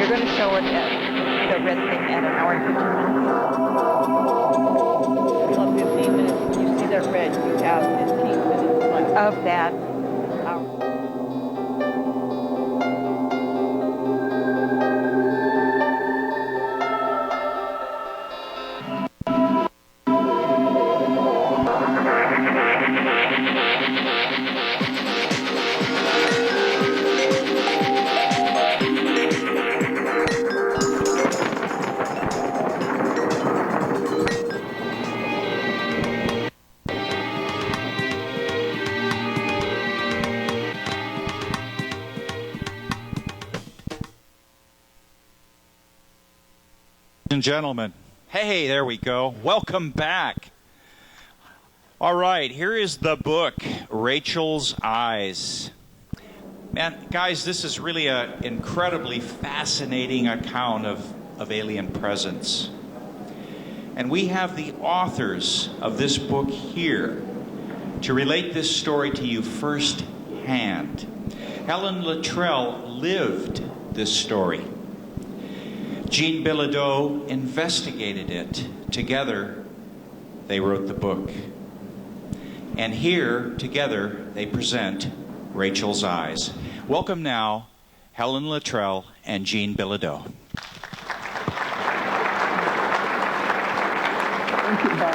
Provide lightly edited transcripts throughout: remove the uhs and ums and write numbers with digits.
going to show it at the red thing at an hour and 15 minutes. Well, 15 minutes. When you see that red, you have 15 minutes left of that hour. And gentlemen, hey, there we go. Welcome back. All right, here is the book, Rachel's Eyes. Man, guys, this is really an incredibly fascinating account of alien presence. And we have the authors of this book here to relate this story to you firsthand. Helen Luttrell lived this story. Jean Bilodeau investigated it. Together, they wrote the book. And here, together, they present Rachel's Eyes. Welcome now, Helen Luttrell and Jean Bilodeau. Thank you, Bob.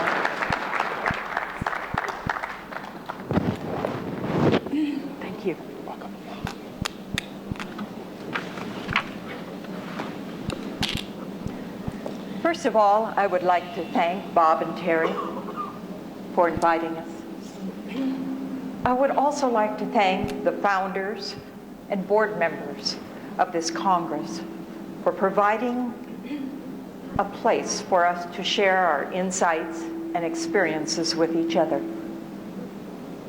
Thank you. Welcome. First of all, I would like to thank Bob and Terry for inviting us. I would also like to thank the founders and board members of this Congress for providing a place for us to share our insights and experiences with each other.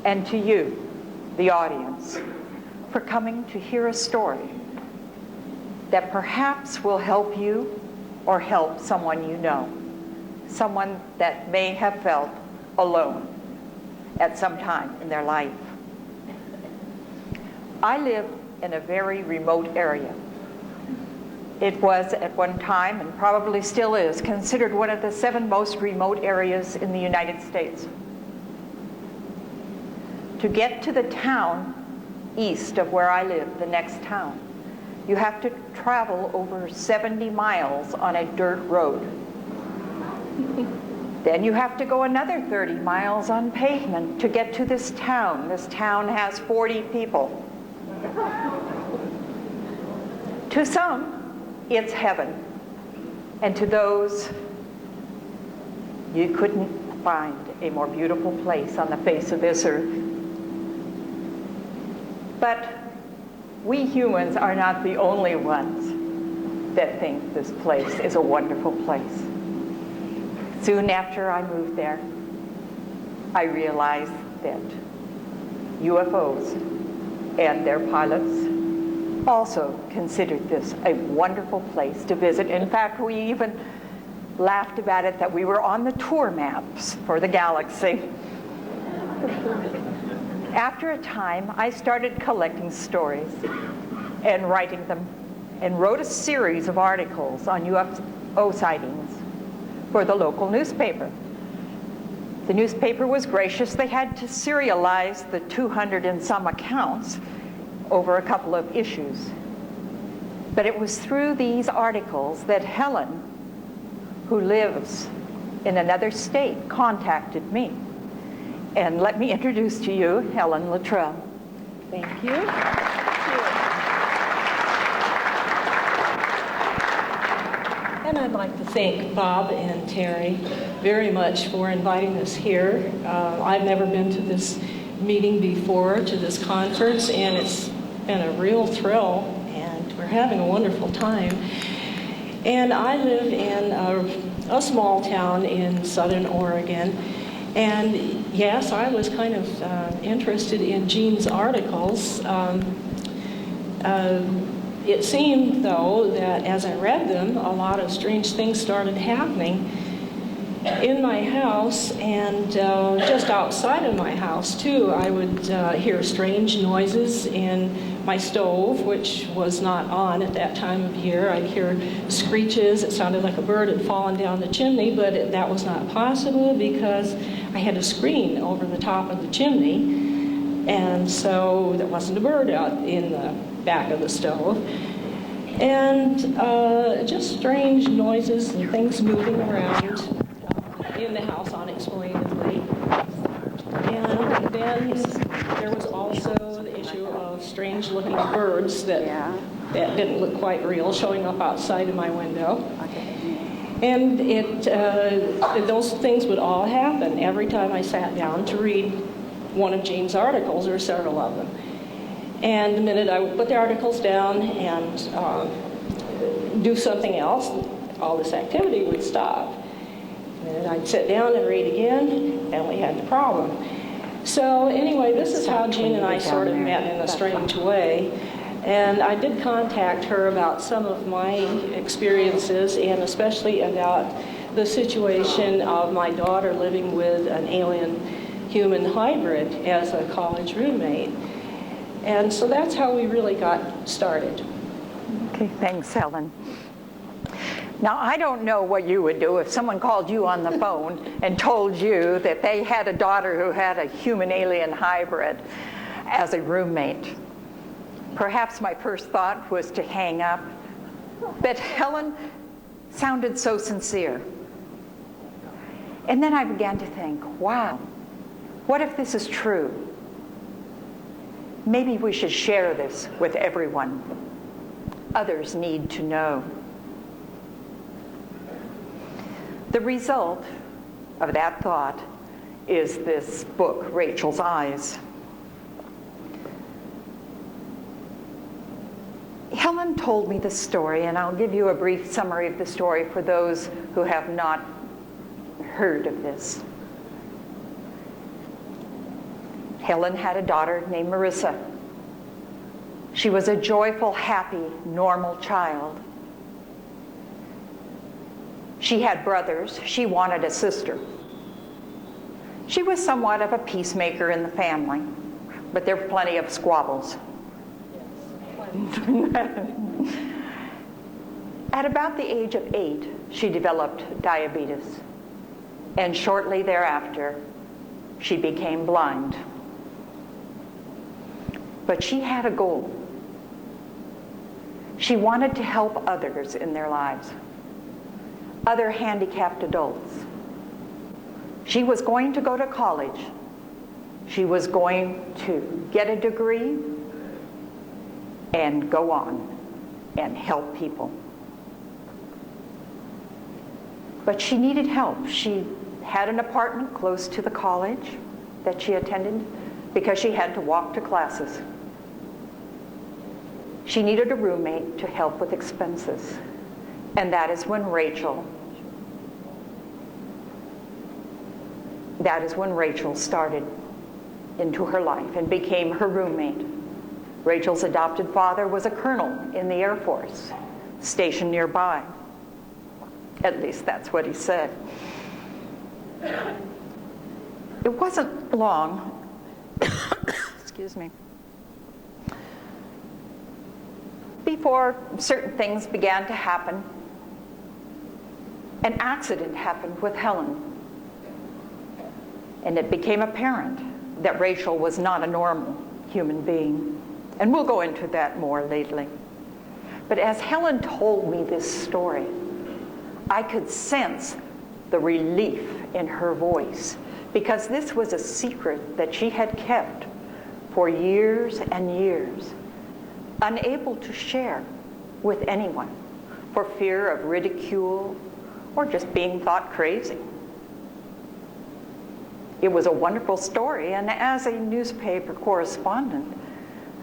And to you, the audience, for coming to hear a story that perhaps will help you or help someone you know, someone that may have felt alone at some time in their life. I live in a very remote area. It was at one time, and probably still is, considered one of the 7 most remote areas in the United States. To get to the town east of where I live, the next town, you have to travel over 70 miles on a dirt road. Then you have to go another 30 miles on pavement to get to this town. This town has 40 people. To some, it's heaven. And to those, you couldn't find a more beautiful place on the face of this earth. But we humans are not the only ones that think this place is a wonderful place. Soon after I moved there, I realized that UFOs and their pilots also considered this a wonderful place to visit. In fact, we even laughed about it that we were on the tour maps for the galaxy. After a time, I started collecting stories and writing them, and wrote a series of articles on UFO sightings for the local newspaper. The newspaper was gracious. They had to serialize the 200 and some accounts over a couple of issues. But it was through these articles that Helen, who lives in another state, contacted me. And let me introduce to you Helen Luttrell. Thank you. And I'd like to thank Bob and Terry very much for inviting us here. I've never been to this meeting before, to this conference, and it's been a real thrill, and we're having a wonderful time. And I live in a small town in southern Oregon. And yes, I was kind of interested in Jean's articles. It seemed, though, that as I read them, a lot of strange things started happening in my house, and just outside of my house, too. I would hear strange noises in my stove, which was not on at that time of year. I'd hear screeches. It sounded like a bird had fallen down the chimney, but that was not possible because I had a screen over the top of the chimney, and so there wasn't a bird out in the back of the stove. And just strange noises and things moving around in the house unexplainedly. And then there was also the issue of strange-looking birds that didn't look quite real showing up outside of my window. And those things would all happen every time I sat down to read one of Jean's articles, or several of them. And the minute I would put the articles down and do something else, all this activity would stop. The minute I'd sit down and read again, and we had the problem. So anyway, this is how Jean and I sort of met in a strange way. And I did contact her about some of my experiences, and especially about the situation of my daughter living with an alien-human hybrid as a college roommate. And so that's how we really got started. Okay, thanks, Helen. Now, I don't know what you would do if someone called you on the phone and told you that they had a daughter who had a human-alien hybrid as a roommate. Perhaps my first thought was to hang up, but Helen sounded so sincere. And then I began to think, wow, what if this is true? Maybe we should share this with everyone. Others need to know. The result of that thought is this book, Rachel's Eyes. Helen told me this story, and I'll give you a brief summary of the story for those who have not heard of this. Helen had a daughter named Marissa. She was a joyful, happy, normal child. She had brothers. She wanted a sister. She was somewhat of a peacemaker in the family, but there were plenty of squabbles. At about the age of 8, she developed diabetes, and shortly thereafter, she became blind. But she had a goal. She wanted to help others in their lives, other handicapped adults. She was going to go to college. She was going to get a degree and go on and help people. But she needed help. She had an apartment close to the college that she attended because she had to walk to classes. She needed a roommate to help with expenses. And that is when Rachel started into her life and became her roommate. Rachel's adopted father was a colonel in the Air Force, stationed nearby. At least that's what he said. It wasn't long, excuse me, before certain things began to happen. An accident happened with Helen, and it became apparent that Rachel was not a normal human being. And we'll go into that more lately. But as Helen told me this story, I could sense the relief in her voice, because this was a secret that she had kept for years and years, unable to share with anyone for fear of ridicule or just being thought crazy. It was a wonderful story, and as a newspaper correspondent,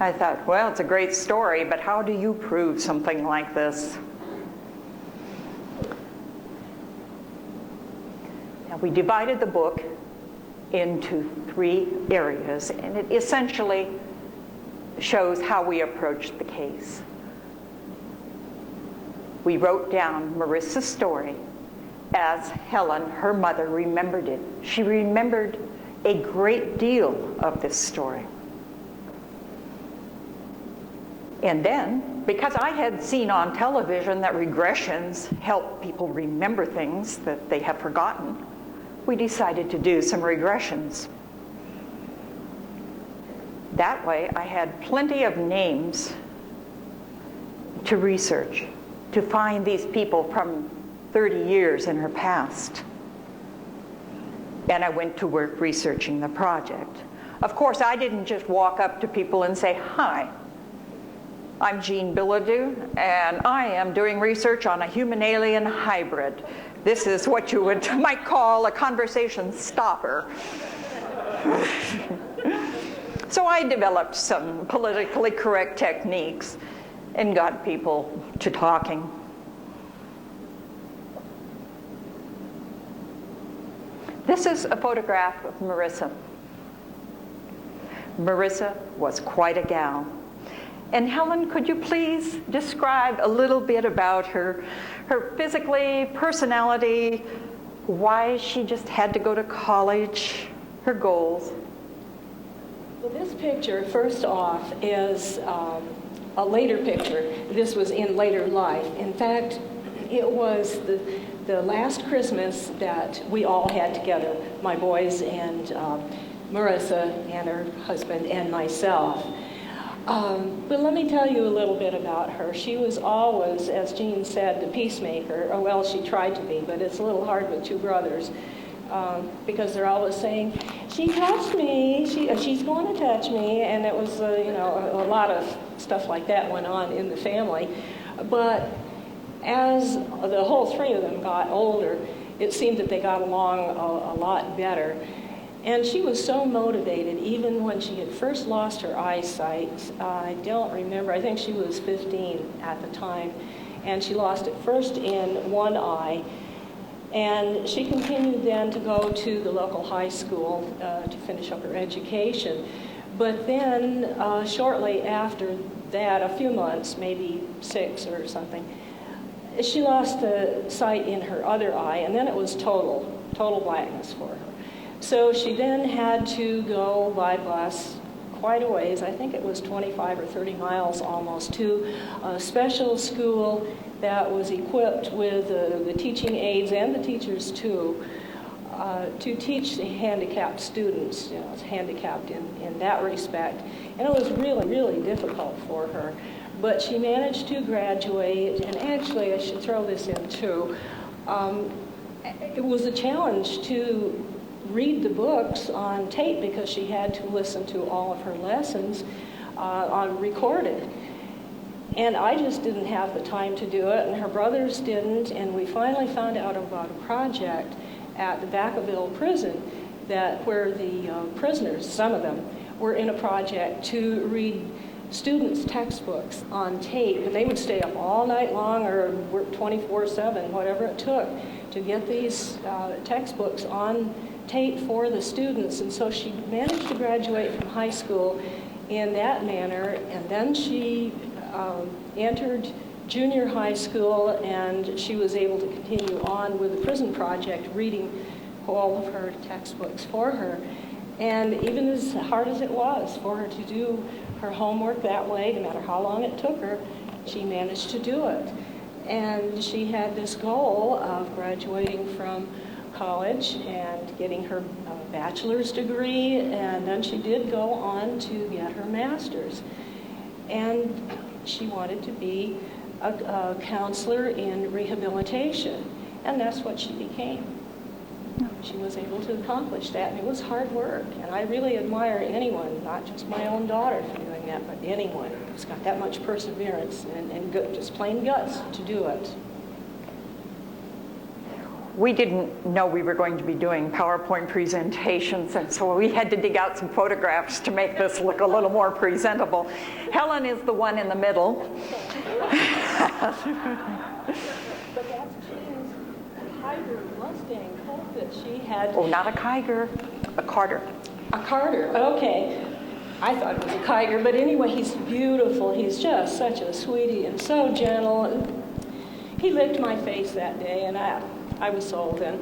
I thought, well, it's a great story, but how do you prove something like this? Now, we divided the book into 3 areas, and it essentially shows how we approached the case. We wrote down Marissa's story as Helen, her mother, remembered it. She remembered a great deal of this story. And then, because I had seen on television that regressions help people remember things that they have forgotten, we decided to do some regressions. That way, I had plenty of names to research, to find these people from 30 years in her past. And I went to work researching the project. Of course, I didn't just walk up to people and say, "Hi, I'm Jean Bilodeau, and I am doing research on a human-alien hybrid. This is what you might call a conversation stopper." So I developed some politically correct techniques and got people to talking. This is a photograph of Marissa. Marissa was quite a gal. And Helen, could you please describe a little bit about her physically, personality, why she just had to go to college, her goals? Well, this picture, first off, is a later picture. This was in later life. In fact, it was the last Christmas that we all had together, my boys and Marissa and her husband and myself. But let me tell you a little bit about her. She was always, as Jean said, the peacemaker. Or, well, she tried to be, but it's a little hard with two brothers because they're always saying, "She touched me, she's going to touch me," and it was, a lot of stuff like that went on in the family. But as the whole three of them got older, it seemed that they got along a lot better. And she was so motivated, even when she had first lost her eyesight. I don't remember, I think she was 15 at the time. And she lost it first in one eye. And she continued then to go to the local high school to finish up her education. But then shortly after that, a few months, maybe 6 or something, she lost the sight in her other eye, and then it was total blackness for her. So she then had to go by bus quite a ways, I think it was 25 or 30 miles almost, to a special school that was equipped with the teaching aids and the teachers too, to teach the handicapped students, handicapped in that respect. And it was really, really difficult for her. But she managed to graduate, and actually I should throw this in too. It was a challenge to read the books on tape because she had to listen to all of her lessons on recorded. And I just didn't have the time to do it, and her brothers didn't, and we finally found out about a project at the Vacaville prison where the prisoners, some of them, were in a project to read students' textbooks on tape, and they would stay up all night long or work 24/7, whatever it took, to get these textbooks on tape for the students. And so she managed to graduate from high school in that manner, and then she entered junior high school, and she was able to continue on with the prison project, reading all of her textbooks for her. And even as hard as it was for her to do her homework that way, no matter how long it took her, she managed to do it. And she had this goal of graduating from college and getting her bachelor's degree, and then she did go on to get her master's. And she wanted to be a counselor in rehabilitation, and that's what she became. She was able to accomplish that, and it was hard work. And I really admire anyone, not just my own daughter for doing that, but anyone who's got that much perseverance and just plain guts to do it. We didn't know we were going to be doing PowerPoint presentations, and so we had to dig out some photographs to make this look a little more presentable. Helen is the one in the middle. But that's Jean's Tiger Mustang Colt that she had. Oh, not a Kiger, a Carter. A Carter, okay. I thought it was a Kiger, but anyway, he's beautiful. He's just such a sweetie and so gentle. He licked my face that day, and I was sold then.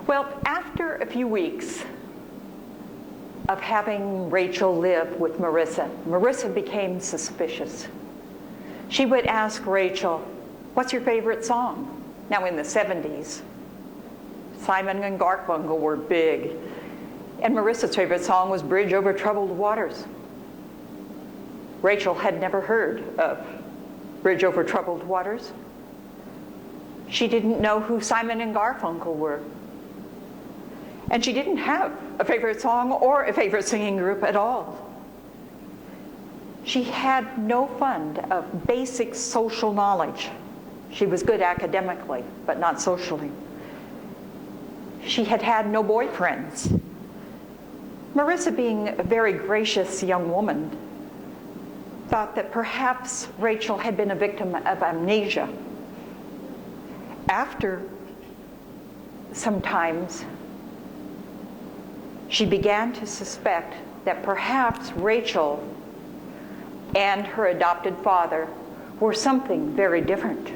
Well, after a few weeks, of having Rachel live with Marissa, Marissa became suspicious. She would ask Rachel, "What's your favorite song?" Now in the 70s, Simon and Garfunkel were big, and Marissa's favorite song was "Bridge Over Troubled Waters." Rachel had never heard of "Bridge Over Troubled Waters." She didn't know who Simon and Garfunkel were. And she didn't have a favorite song or a favorite singing group at all. She had no fund of basic social knowledge. She was good academically, but not socially. She had had no boyfriends. Marissa, being a very gracious young woman, thought that perhaps Rachel had been a victim of amnesia. After sometimes, she began to suspect that perhaps Rachel and her adopted father were something very different.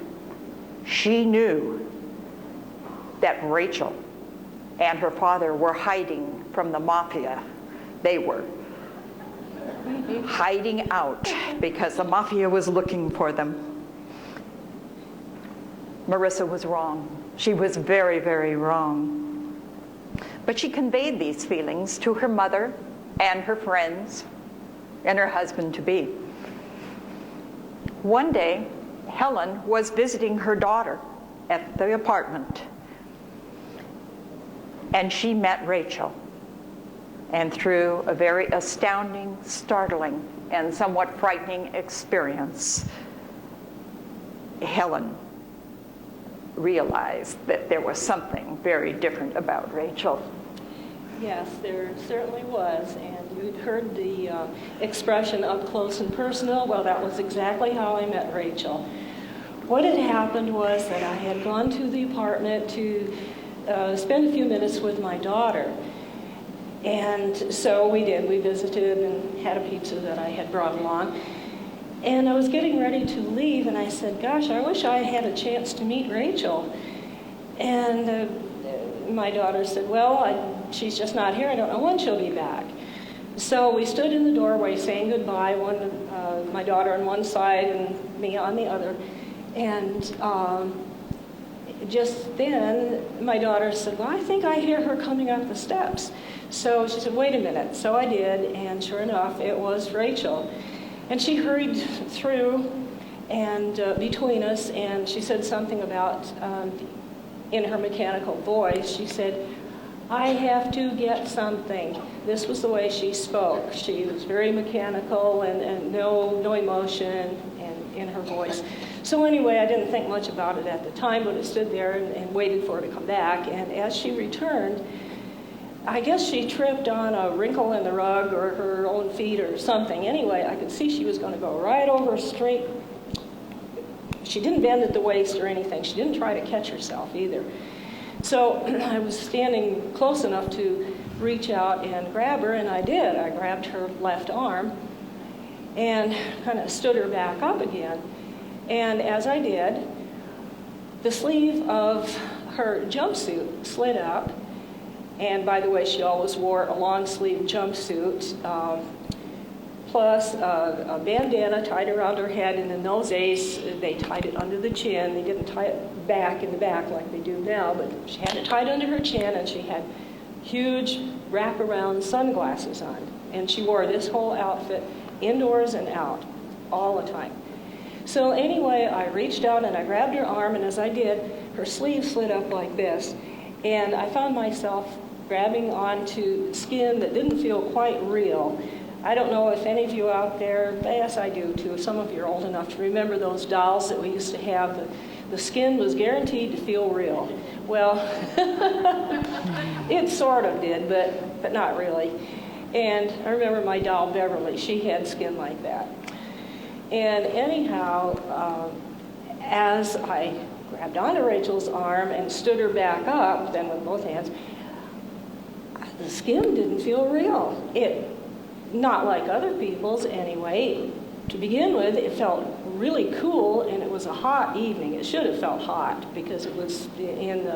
She knew that Rachel and her father were hiding from the mafia. They were hiding out because the mafia was looking for them. Marissa was wrong. She was very, very wrong. But she conveyed these feelings to her mother and her friends and her husband-to-be. One day, Helen was visiting her daughter at the apartment, and she met Rachel. And through a very astounding, startling, and somewhat frightening experience, Helen realized that there was something very different about Rachel. Yes, there certainly was, and you'd heard the expression up close and personal. Well, that was exactly how I met Rachel. What had happened was that I had gone to the apartment to spend a few minutes with my daughter, and so we did. We visited and had a pizza that I had brought along, and I was getting ready to leave, and I said, "Gosh, I wish I had a chance to meet Rachel." And my daughter said, "Well, she's just not here. I don't know when she'll be back." So we stood in the doorway saying goodbye, my daughter on one side and me on the other. And just then, my daughter said, "Well, I think I hear her coming up the steps." So she said, "Wait a minute." So I did, and sure enough, it was Rachel. And she hurried through and between us, and she said something about, in her mechanical voice, she said, "I have to get something." This was the way she spoke. She was very mechanical and no emotion in her voice. So anyway, I didn't think much about it at the time, but I stood there and waited for her to come back. And as she returned, I guess she tripped on a wrinkle in the rug or her own feet or something. Anyway, I could see she was going to go right over straight. She didn't bend at the waist or anything. She didn't try to catch herself either. So I was standing close enough to reach out and grab her, and I did. I grabbed her left arm and kind of stood her back up again. And as I did, the sleeve of her jumpsuit slid up. And by the way, she always wore a long-sleeve jumpsuit, plus a bandana tied around her head. And in those days, they tied it under the chin. They didn't tie it back in the back like they do now, but she had it tied under her chin, and she had huge wraparound sunglasses on. And she wore this whole outfit indoors and out all the time. So anyway, I reached out and I grabbed her arm, and as I did, her sleeve slid up like this. And I found myself grabbing onto skin that didn't feel quite real. I don't know if any of you out there, yes, I do too. Some of you are old enough to remember those dolls that we used to have. The skin was guaranteed to feel real. Well, it sort of did, but not really. And I remember my doll Beverly, she had skin like that. And anyhow, as I grabbed onto Rachel's arm and stood her back up, then with both hands, the skin didn't feel real. Not like other people's anyway. To begin with, it felt really cool, and it was a hot evening. It should have felt hot because it was in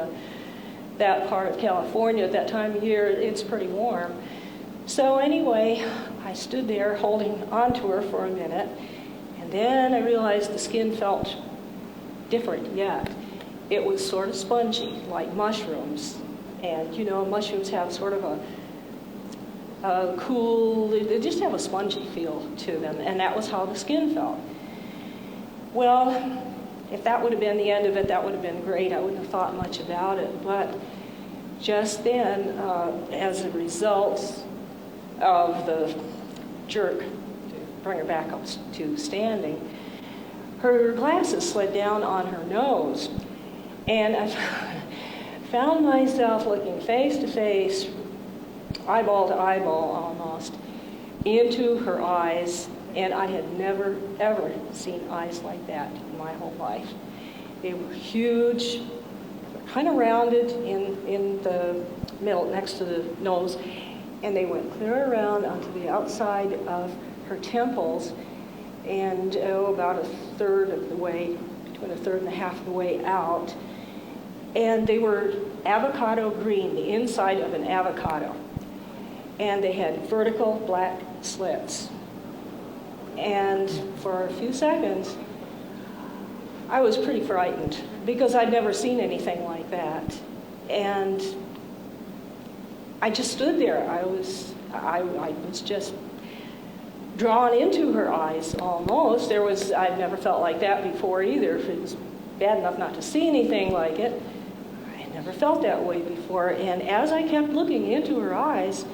that part of California at that time of year. It's pretty warm. So anyway, I stood there holding onto her for a minute, and then I realized the skin felt different yet. It was sort of spongy, like mushrooms. And you know, mushrooms have sort of a cool, they just have a spongy feel to them, and that was how the skin felt. Well, if that would have been the end of it, that would have been great. I wouldn't have thought much about it. But just then, as a result of the jerk to bring her back up to standing, her glasses slid down on her nose. And I found myself looking face to face, eyeball to eyeball almost, into her eyes. And I had never, ever seen eyes like that in my whole life. They were huge, kind of rounded in the middle, next to the nose, and they went clear around onto the outside of her temples, and about a third of the way, between a third and a half of the way out. And they were avocado green, the inside of an avocado. And they had vertical black slits. And for a few seconds, I was pretty frightened because I'd never seen anything like that. And I just stood there. I was just drawn into her eyes almost. I'd never felt like that before either. If it was bad enough not to see anything like it, I had never felt that way before. And as I kept looking into her eyes,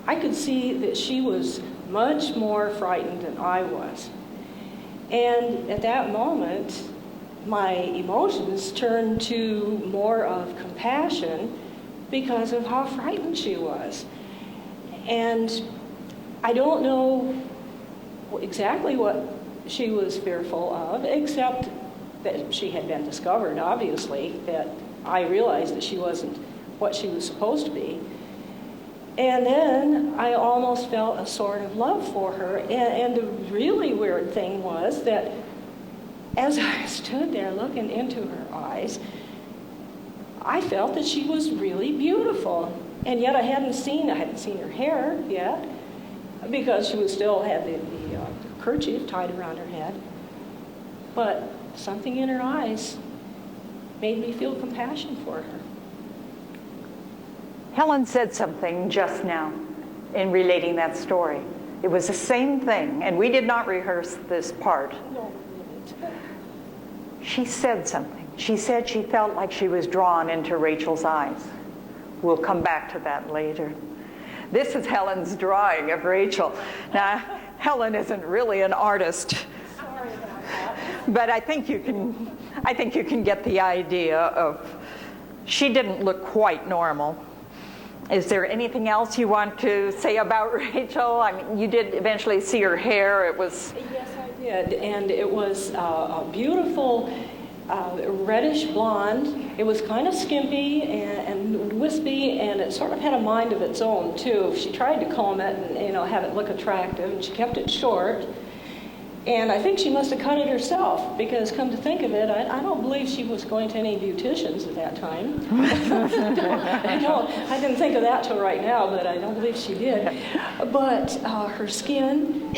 I could see that she was much more frightened than I was. And at that moment, my emotions turned to more of compassion because of how frightened she was. And I don't know exactly what she was fearful of, except that she had been discovered, obviously, that I realized that she wasn't what she was supposed to be. And then I almost felt a sort of love for her. And the really weird thing was that as I stood there looking into her eyes, I felt that she was really beautiful. And yet I hadn't seen her hair yet, because she still had the kerchief tied around her head. But something in her eyes made me feel compassion for her. Helen said something just now in relating that story. It was the same thing, and we did not rehearse this part. No, we didn't. She said something. She said she felt like she was drawn into Rachel's eyes. We'll come back to that later. This is Helen's drawing of Rachel. Now, Helen isn't really an artist, Sorry about that. but I think you can get the idea of she didn't look quite normal. Is there anything else you want to say about Rachel? I mean, you did eventually see her hair. It was... Yes, I did. And it was a beautiful reddish blonde. It was kind of skimpy and wispy, and it sort of had a mind of its own, too. She tried to comb it and, have it look attractive, and she kept it short. And I think she must have cut it herself, because come to think of it, I don't believe she was going to any beauticians at that time. I didn't think of that till right now, but I don't believe she did. But her skin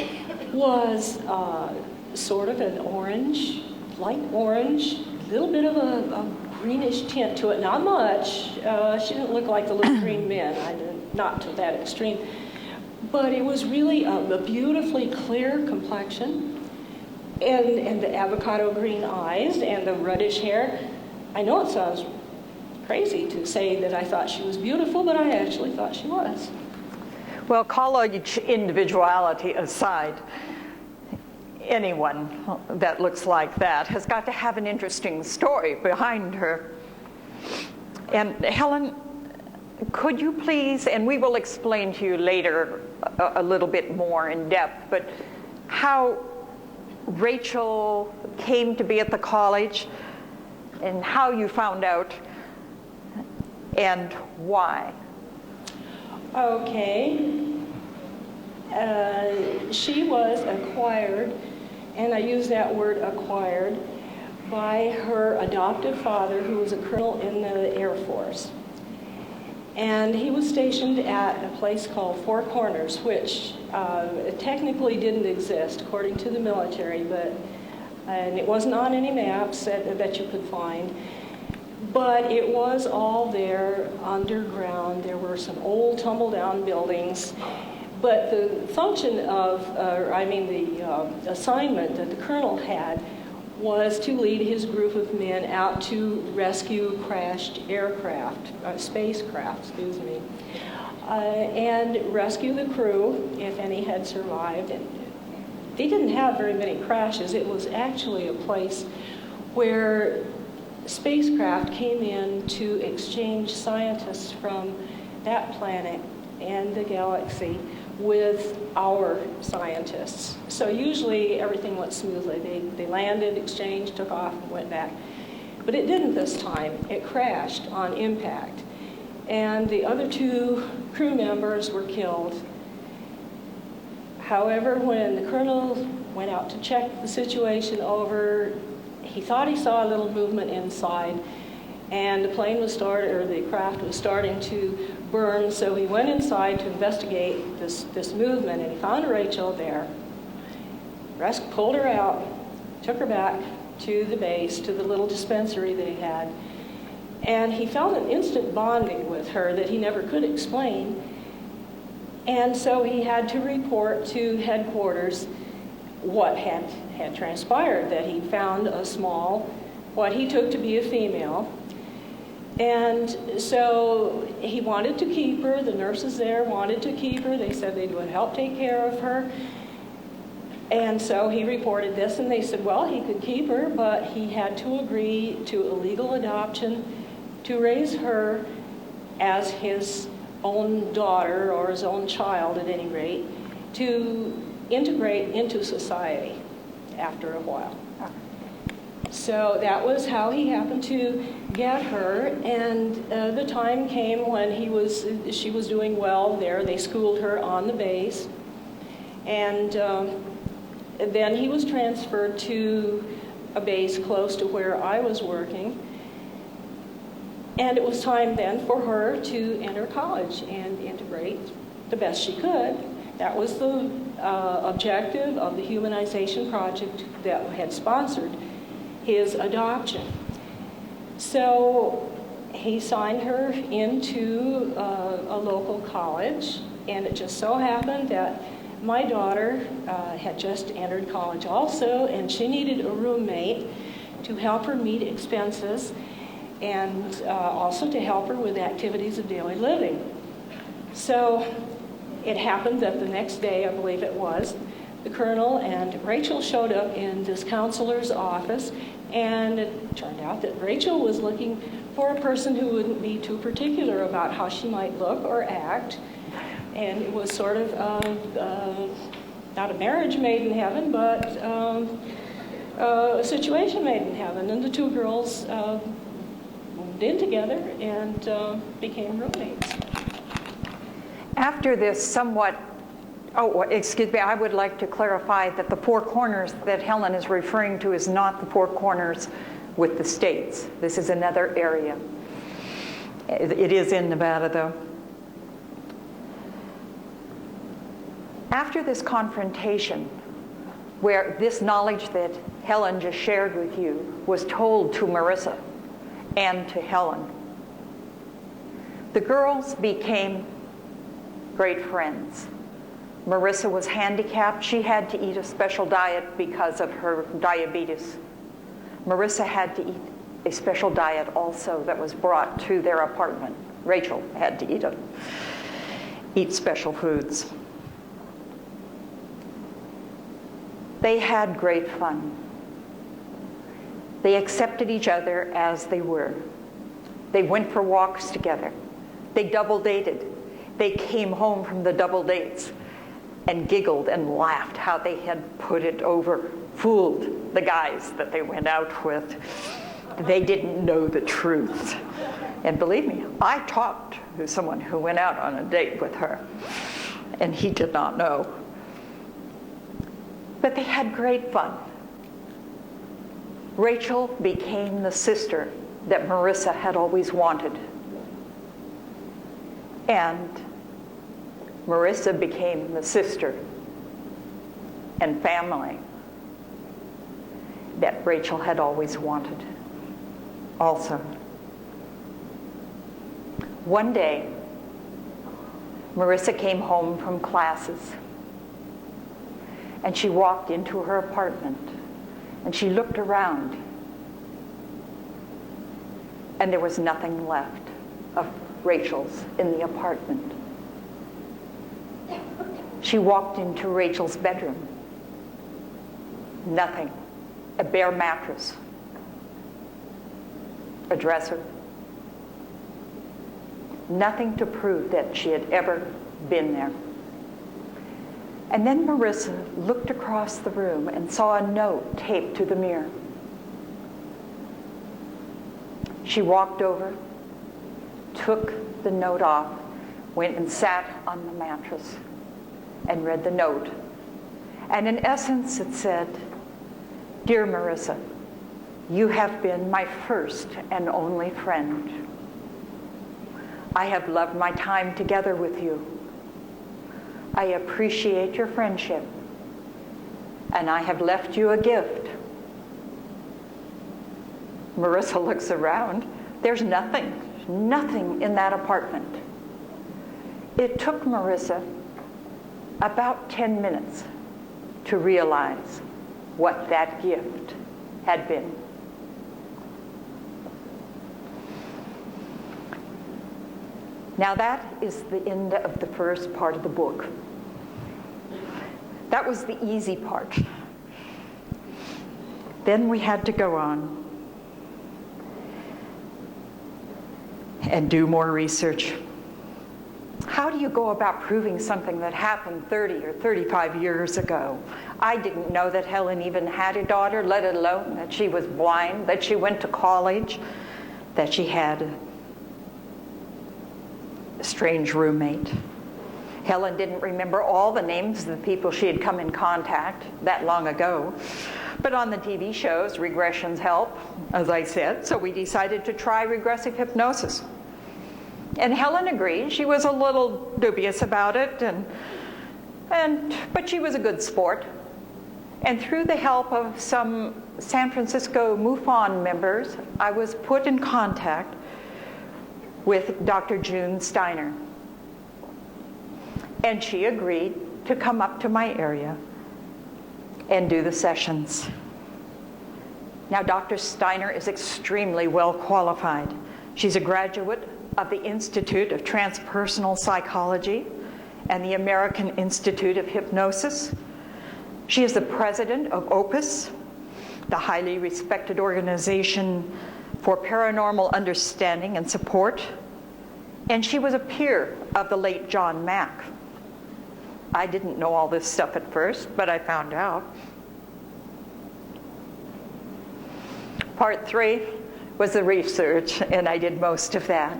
was sort of an orange, light orange, a little bit of a greenish tint to it. Not much. She didn't look like the little green men, not to that extreme. But it was really a beautifully clear complexion, and the avocado green eyes and the reddish hair. I know it sounds crazy to say that I thought she was beautiful, but I actually thought she was. Well, college individuality aside, anyone that looks like that has got to have an interesting story behind her. And Helen, could you please, and we will explain to you later a little bit more in depth, but how Rachel came to be at the college and how you found out and why? Okay. She was acquired, and I use that word acquired, by her adoptive father, who was a colonel in the Air Force. And he was stationed at a place called Four Corners, which technically didn't exist according to the military, and it wasn't on any maps that you could find. But it was all there underground. There were some old tumble-down buildings. But the function the assignment that the colonel had was to lead his group of men out to rescue crashed spacecraft, and rescue the crew if any had survived. And they didn't have very many crashes. It was actually a place where spacecraft came in to exchange scientists from that planet and the galaxy with our scientists. So usually everything went smoothly. They landed, exchanged, took off, and went back. But it didn't this time. It crashed on impact. And the other 2 crew members were killed. However, when the colonel went out to check the situation over, he thought he saw a little movement inside, and the craft was starting to burn, so he went inside to investigate this movement, and he found Rachel there. Pulled her out, took her back to the base, to the little dispensary they had, and he felt an instant bonding with her that he never could explain. And so he had to report to headquarters what had transpired, that he found a small, what he took to be a female. And so he wanted to keep her. The nurses there wanted to keep her. They said they would help take care of her. And so he reported this, and they said, well, he could keep her, but he had to agree to a legal adoption to raise her as his own daughter, or his own child at any rate, to integrate into society after a while. So that was how he happened to get her, and the time came when she was doing well there. They schooled her on the base, and then he was transferred to a base close to where I was working, and it was time then for her to enter college and integrate the best she could. That was the objective of the humanization project that had sponsored his adoption. So he signed her into a local college, and it just so happened that my daughter had just entered college also, and she needed a roommate to help her meet expenses and also to help her with activities of daily living. So it happened that the next day, I believe it was, the colonel and Rachel showed up in this counselor's office, and it turned out that Rachel was looking for a person who wouldn't be too particular about how she might look or act. And it was sort of not a marriage made in heaven, but a situation made in heaven. And the 2 girls moved in together and became roommates. After this I would like to clarify that the 4 corners that Helen is referring to is not the 4 corners with the states. This is another area. It is in Nevada, though. After this confrontation, where this knowledge that Helen just shared with you was told to Marissa and to Helen, the girls became great friends. Marissa was handicapped. She had to eat a special diet because of her diabetes. Marissa had to eat a special diet also that was brought to their apartment. Rachel had to eat special foods. They had great fun. They accepted each other as they were. They went for walks together. They double dated. They came home from the double dates and giggled and laughed how they had put it over, fooled the guys that they went out with. They didn't know the truth. And believe me, I talked to someone who went out on a date with her, and he did not know. But they had great fun. Rachel became the sister that Marissa had always wanted. And Marissa became the sister and family that Rachel had always wanted also. One day, Marissa came home from classes, and she walked into her apartment, and she looked around, and there was nothing left of Rachel's in the apartment. She walked into Rachel's bedroom. Nothing. A bare mattress. A dresser. Nothing to prove that she had ever been there. And then Marissa looked across the room and saw a note taped to the mirror. She walked over, took the note off, went and sat on the mattress and read the note. And in essence it said, "Dear Marissa, you have been my first and only friend. I have loved my time together with you. I appreciate your friendship, and I have left you a gift." Marissa looks around. There's nothing in that apartment. It took Marissa about 10 minutes to realize what that gift had been. Now that is the end of the first part of the book. That was the easy part. Then we had to go on and do more research. How do you go about proving something that happened 30 or 35 years ago? I didn't know that Helen even had a daughter, let alone that she was blind, that she went to college, that she had a strange roommate. Helen didn't remember all the names of the people she had come in contact that long ago. But on the TV shows, regressions help, as I said, so we decided to try regressive hypnosis. And Helen agreed. She was a little dubious about it, but she was a good sport. And through the help of some San Francisco MUFON members, I was put in contact with Dr. June Steiner. And she agreed to come up to my area and do the sessions. Now, Dr. Steiner is extremely well qualified. She's a graduate of the Institute of Transpersonal Psychology and the American Institute of Hypnosis. She is the president of OPUS, the highly respected organization for paranormal understanding and support. And she was a peer of the late John Mack. I didn't know all this stuff at first, but I found out. Part 3 was the research, and I did most of that.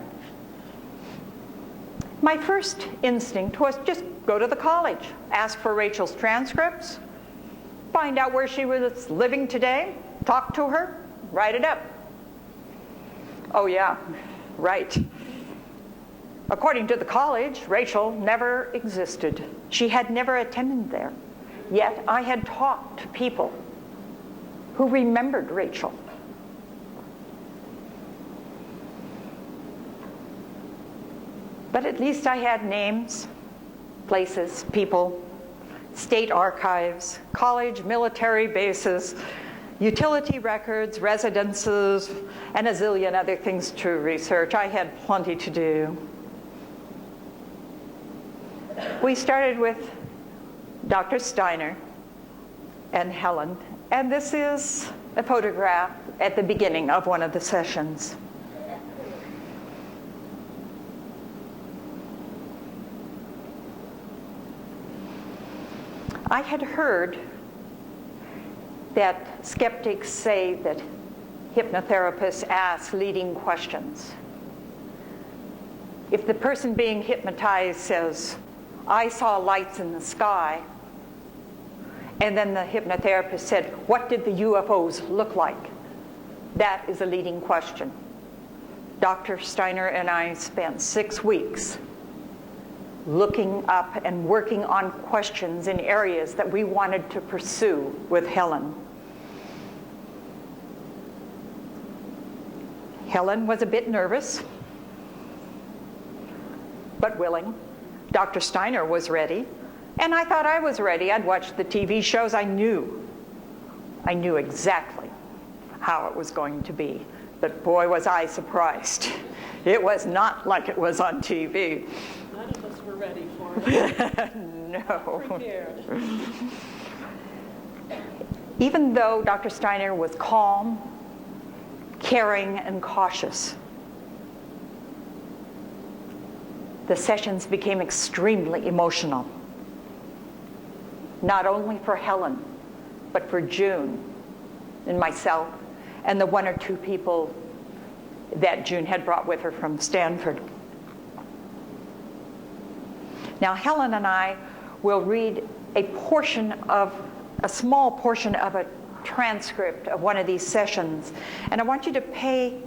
My first instinct was just go to the college, ask for Rachel's transcripts, find out where she was living today, talk to her, write it up. Oh yeah, right. According to the college, Rachel never existed. She had never attended there. Yet I had talked to people who remembered Rachel. But at least I had names, places, people, state archives, college military bases, utility records, residences, and a zillion other things to research. I had plenty to do. We started with Dr. Steiner and Helen, and this is a photograph at the beginning of one of the sessions. I had heard that skeptics say that hypnotherapists ask leading questions. If the person being hypnotized says, "I saw lights in the sky," and then the hypnotherapist said, "What did the UFOs look like?" That is a leading question. Dr. Steiner and I spent 6 weeks looking up and working on questions in areas that we wanted to pursue with Helen. Helen was a bit nervous, but willing. Dr. Steiner was ready, and I thought I was ready. I'd watched the TV shows. I knew exactly how it was going to be, but boy, was I surprised. It was not like it was on TV. None of us were ready for it. No. Prepared. Even though Dr. Steiner was calm, caring, and cautious, the sessions became extremely emotional. Not only for Helen, but for June and myself, and the one or two people that June had brought with her from Stanford. Now, Helen and I will read a small portion of a transcript of one of these sessions, and I want you to pay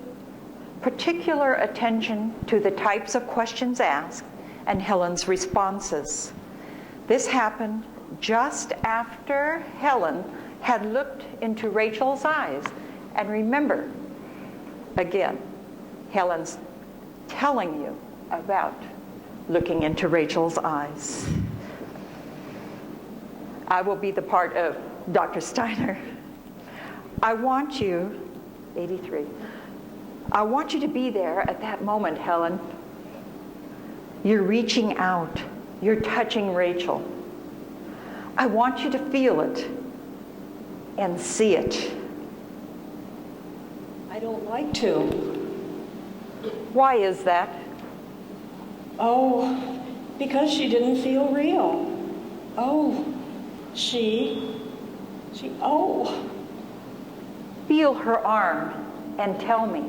particular attention to the types of questions asked and Helen's responses. This happened just after Helen had looked into Rachel's eyes. And remember, again, Helen's telling you about looking into Rachel's eyes. I will be the part of Dr. Steiner. I want you, 83, I want you to be there at that moment, Helen. You're reaching out. You're touching Rachel. I want you to feel it and see it. I don't like to. Why is that? Oh, because she didn't feel real. Oh, oh. Feel her arm and tell me.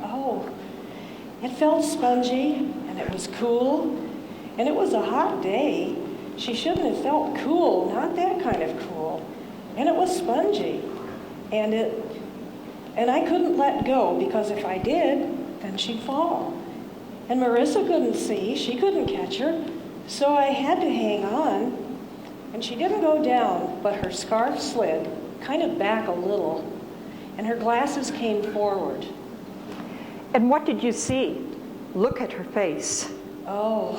Oh, it felt spongy, and it was cool, and it was a hot day. She shouldn't have felt cool, not that kind of cool. And it was spongy, and I couldn't let go, because if I did, then she'd fall. And Marissa couldn't see, she couldn't catch her, so I had to hang on. And she didn't go down, but her scarf slid, kind of back a little, and her glasses came forward. And what did you see? Look at her face. Oh,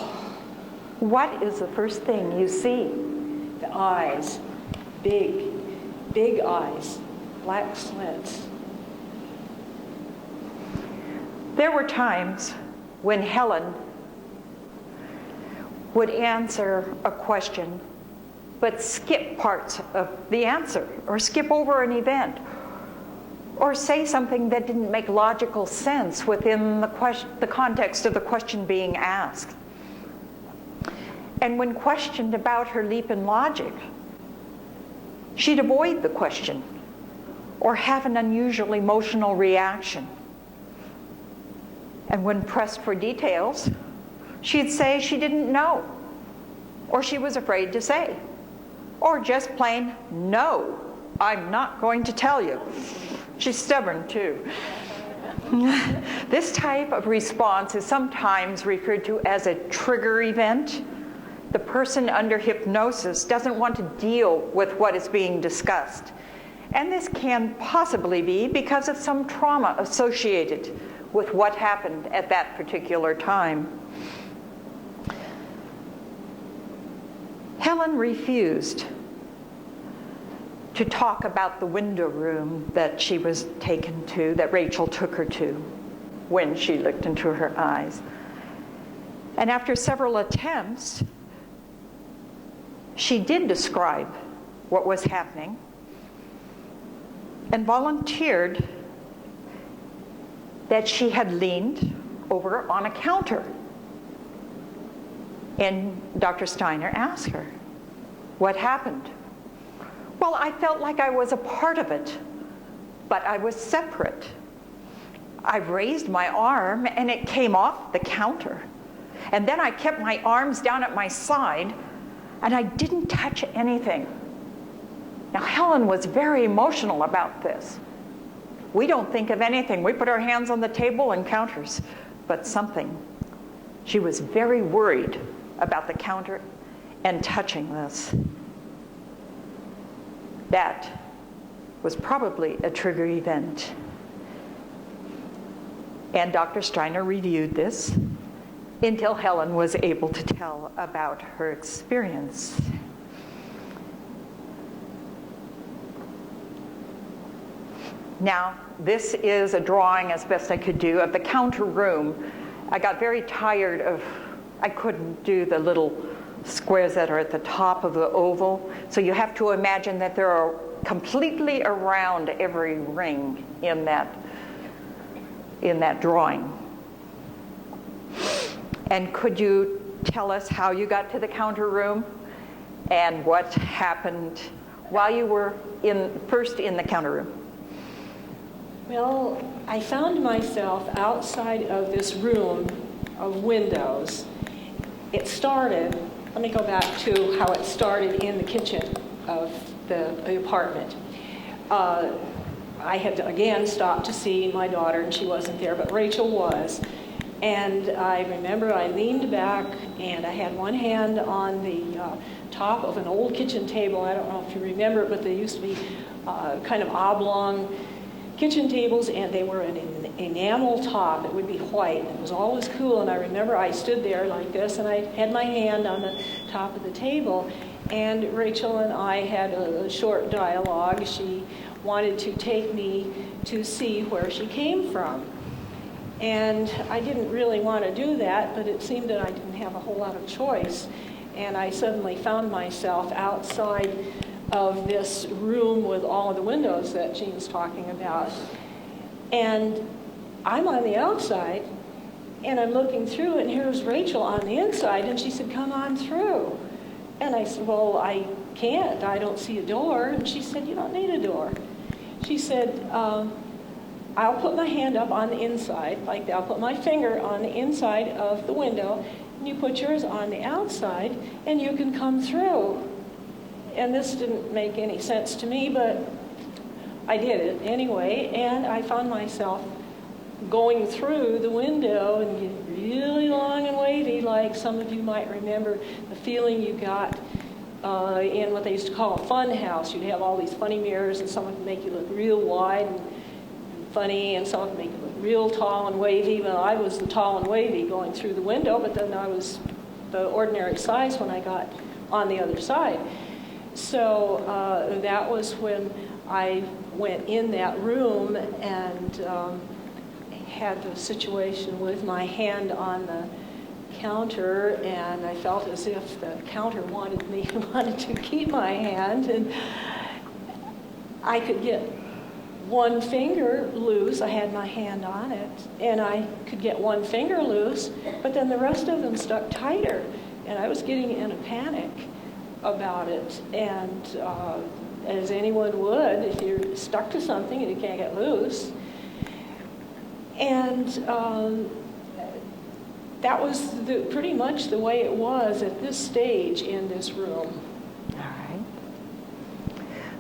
What is the first thing you see? the eyes, big, big eyes, black slits. There were times when Helen would answer a question, but skip parts of the answer, or skip over an event, or say something that didn't make logical sense within the context of the question being asked. And when questioned about her leap in logic, she'd avoid the question or have an unusual emotional reaction. And when pressed for details, she'd say she didn't know, or she was afraid to say, or just plain, no, I'm not going to tell you. She's stubborn too. This type of response is sometimes referred to as a trigger event. The person under hypnosis doesn't want to deal with what is being discussed. And this can possibly be because of some trauma associated with what happened at that particular time. Helen refused to talk about the window room that she was taken to, that Rachel took her to when she looked into her eyes. And after several attempts, she did describe what was happening and volunteered that she had leaned over on a counter. And Dr. Steiner asked her, what happened? Well, I felt like I was a part of it, but I was separate. I raised my arm and it came off the counter. And then I kept my arms down at my side and I didn't touch anything. Now, Helen was very emotional about this. We don't think of anything. We put our hands on the table and counters, but something. She was very worried about the counter and touching this. That was probably a trigger event. And Dr. Steiner reviewed this until Helen was able to tell about her experience. Now, this is a drawing, as best I could do, of the counter room. I got very tired of, I couldn't do the little squares that are at the top of the oval. So you have to imagine that there are completely around every ring in that drawing. And could you tell us how you got to the counter room and what happened while you were first in the counter room? Well, I found myself outside of this room of windows. It started, let me go back to how it started in the kitchen of the apartment. I had, again, stopped to see my daughter, and she wasn't there, but Rachel was. And I remember I leaned back, and I had one hand on the top of an old kitchen table. I don't know if you remember it, but they used to be kind of oblong kitchen tables, and they were an enamel top. It would be white. It was always cool, and I remember I stood there like this, and I had my hand on the top of the table, and Rachel and I had a short dialogue. She wanted to take me to see where she came from. And I didn't really want to do that, but it seemed that I didn't have a whole lot of choice. And I suddenly found myself outside of this room with all of the windows that Jean's talking about. And I'm on the outside, and I'm looking through, and here's Rachel on the inside, and she said, "Come on through." And I said, "Well, I can't. I don't see a door." And she said, "You don't need a door." She said, "I'll put my hand up on the inside, like that. I'll put my finger on the inside of the window, and you put yours on the outside, and you can come through." And this didn't make any sense to me, but I did it anyway, and I found myself going through the window and getting really long and wavy, like some of you might remember the feeling you got in what they used to call a fun house. You'd have all these funny mirrors, and some would make you look real wide and funny, and some would make you look real tall and wavy. Well, I was the tall and wavy going through the window, but then I was the ordinary size when I got on the other side. So that was when I went in that room and had the situation with my hand on the counter, and I felt as if the counter wanted to keep my hand, and I could get one finger loose. I had my hand on it, and I could get one finger loose, but then the rest of them stuck tighter, and I was getting in a panic about it. And as anyone would, if you're stuck to something and you can't get loose. And that was pretty much the way it was at this stage in this room. All right.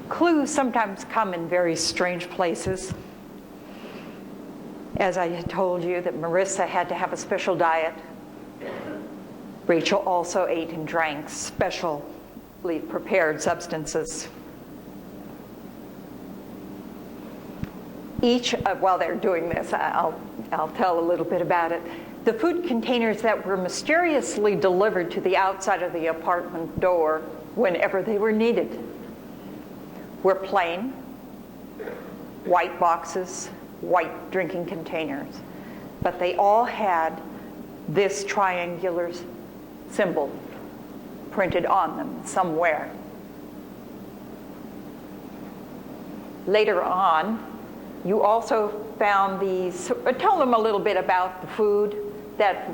Clues sometimes come in very strange places. As I had told you, that Marissa had to have a special diet. Rachel also ate and drank specially prepared substances. While they're doing this, I'll tell a little bit about it. The food containers that were mysteriously delivered to the outside of the apartment door whenever they were needed were plain, white boxes, white drinking containers. But they all had this triangular symbol printed on them somewhere. Later on, you also found these. Tell them a little bit about the food that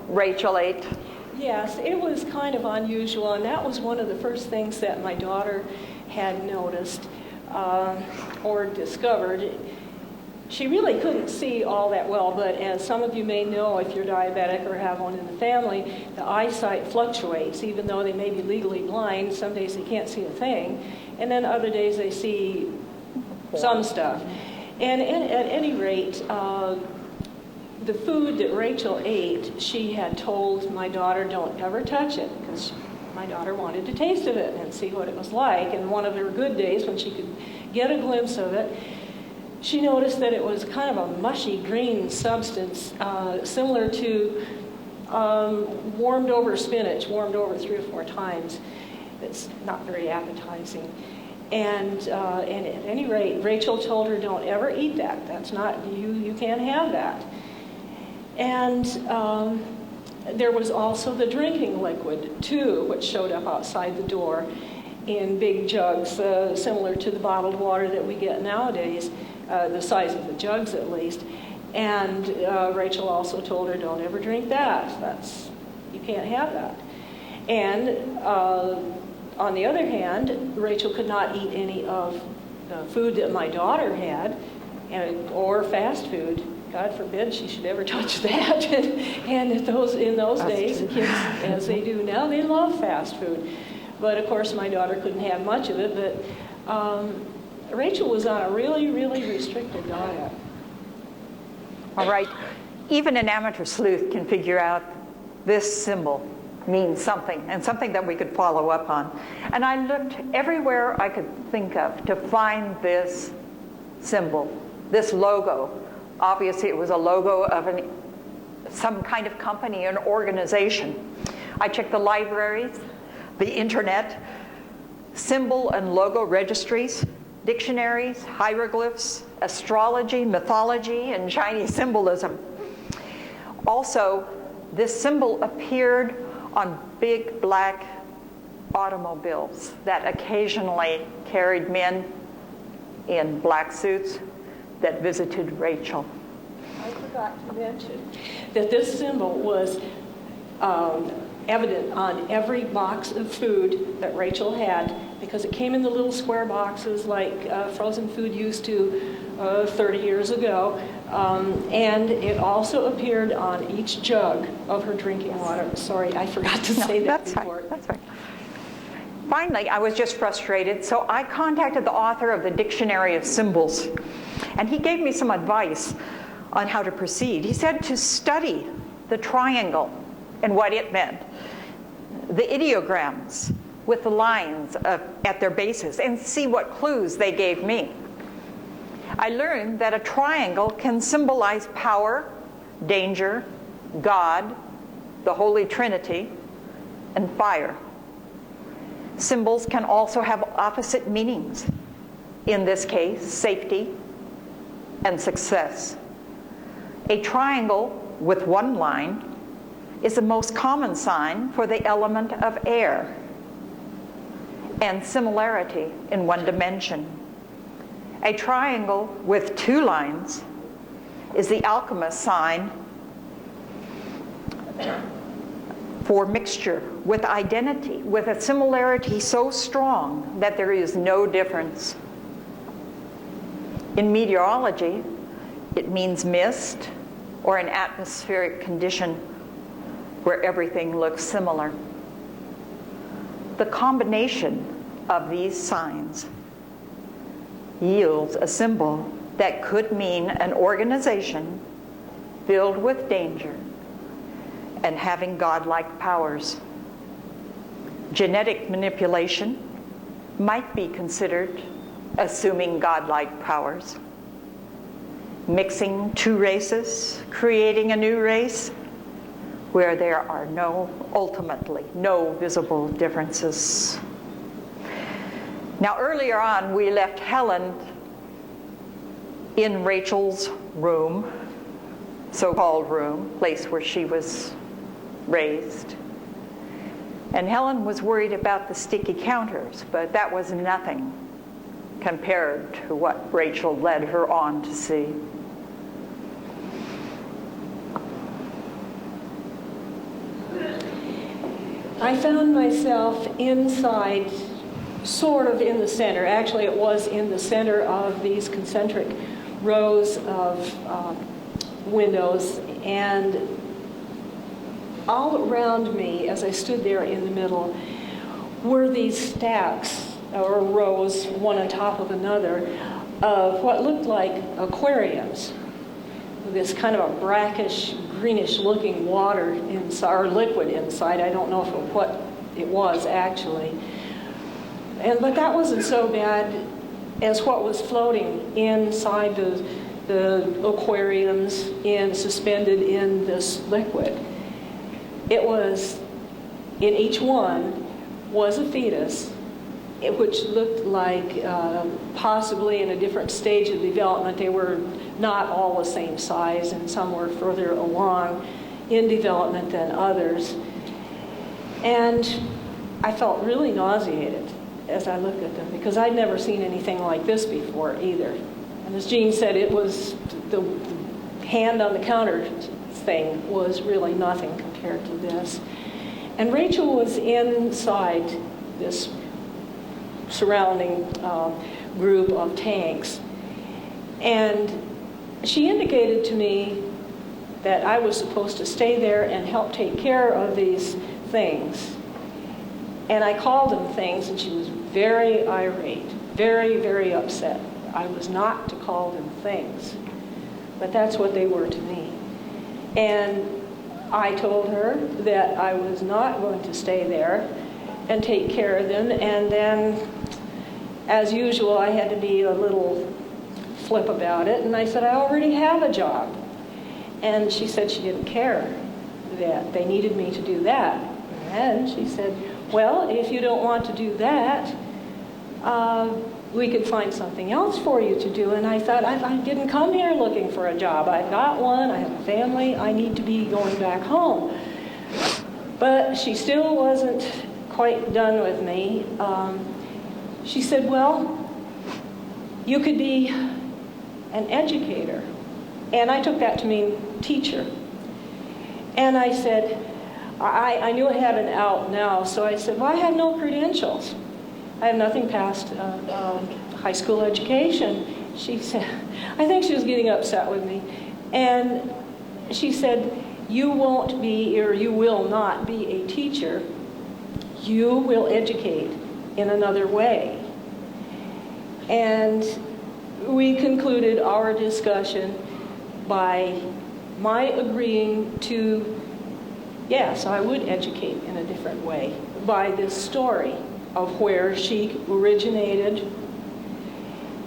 Rachel ate. Yes, it was kind of unusual, and that was one of the first things that my daughter had noticed or discovered. She really couldn't see all that well, but as some of you may know, if you're diabetic or have one in the family, the eyesight fluctuates. Even though they may be legally blind, some days they can't see a thing, and then other days they see some stuff. And at any rate, the food that Rachel ate, she had told my daughter, don't ever touch it, because my daughter wanted to taste of it and see what it was like. And one of her good days, when she could get a glimpse of it, she noticed that it was kind of a mushy green substance, similar to warmed over spinach, warmed over 3 or 4 times. It's not very appetizing. And at any rate, Rachel told her, don't ever eat that. That's not, you can't have that. And there was also the drinking liquid, too, which showed up outside the door in big jugs, similar to the bottled water that we get nowadays, the size of the jugs at least. And Rachel also told her, don't ever drink that. You can't have that. And on the other hand, Rachel could not eat any of the food that my daughter had, or fast food. God forbid she should ever touch that. And in those days, kids, as they do now, they love fast food. But of course, my daughter couldn't have much of it. But Rachel was on a really, really restricted diet. All right. Even an amateur sleuth can figure out this symbol means something, and something that we could follow up on. And I looked everywhere I could think of to find this symbol, this logo. Obviously, it was a logo of some kind of company, an organization. I checked the libraries, the internet, symbol and logo registries, dictionaries, hieroglyphs, astrology, mythology, and Chinese symbolism. Also, this symbol appeared on big black automobiles that occasionally carried men in black suits that visited Rachel. I forgot to mention that this symbol was evident on every box of food that Rachel had, because it came in the little square boxes like frozen food used to 30 years ago. And it also appeared on each jug of her drinking water. Sorry, I forgot to say that before. That's right. Finally, I was just frustrated, so I contacted the author of the Dictionary of Symbols, and he gave me some advice on how to proceed. He said to study the triangle and what it meant, the ideograms with the lines at their bases, and see what clues they gave me. I learned that a triangle can symbolize power, danger, God, the Holy Trinity, and fire. Symbols can also have opposite meanings. In this case, safety and success. A triangle with one line is the most common sign for the element of air and similarity in one dimension. A triangle with 2 lines is the alchemist sign for mixture with identity, with a similarity so strong that there is no difference. In meteorology, it means mist or an atmospheric condition where everything looks similar. The combination of these signs yields a symbol that could mean an organization filled with danger and having godlike powers. Genetic manipulation might be considered assuming godlike powers. Mixing 2 races, creating a new race where there are ultimately no visible differences. Now, earlier on, we left Helen in Rachel's room, so-called room, place where she was raised. And Helen was worried about the sticky counters, but that was nothing compared to what Rachel led her on to see. I found myself inside, sort of in the center. Actually, it was in the center of these concentric rows of windows, and all around me, as I stood there in the middle, were these stacks or rows, one on top of another, of what looked like aquariums. this kind of a brackish, greenish looking water inside, or liquid inside. I don't know what it was actually. But that wasn't so bad as what was floating inside the aquariums and suspended in this liquid. It was, in each one, was a fetus, which looked like possibly in a different stage of development. They were not all the same size, and some were further along in development than others. And I felt really nauseated as I looked at them, because I'd never seen anything like this before either. And as Jean said, it was the hand on the counter thing was really nothing compared to this. And Rachel was inside this surrounding group of tanks. And she indicated to me that I was supposed to stay there and help take care of these things. And I called them things, and she was very irate, very, very upset. I was not to call them things, but that's what they were to me. And I told her that I was not going to stay there and take care of them. And then, as usual, I had to be a little flip about it. And I said, I already have a job. And she said she didn't care that they needed me to do that. And she said, well, if you don't want to do that, we could find something else for you to do. And I thought, I didn't come here looking for a job. I've got one, I have a family, I need to be going back home. But she still wasn't quite done with me. She said, well, you could be an educator. And I took that to mean teacher. And I said, I knew I had an out now, so I said, well, I have no credentials. I have nothing past high school education. She said, I think she was getting upset with me. And she said, you won't be, or you will not be a teacher. You will educate in another way. And we concluded our discussion by my agreeing to, yes, I would educate in a different way by this story of where she originated.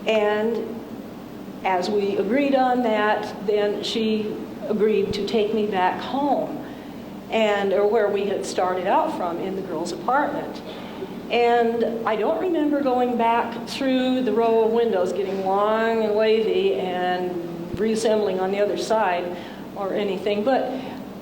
And as we agreed on that, then she agreed to take me back home, or where we had started out from, in the girls' apartment. And I don't remember going back through the row of windows, getting long and wavy and reassembling on the other side or anything, but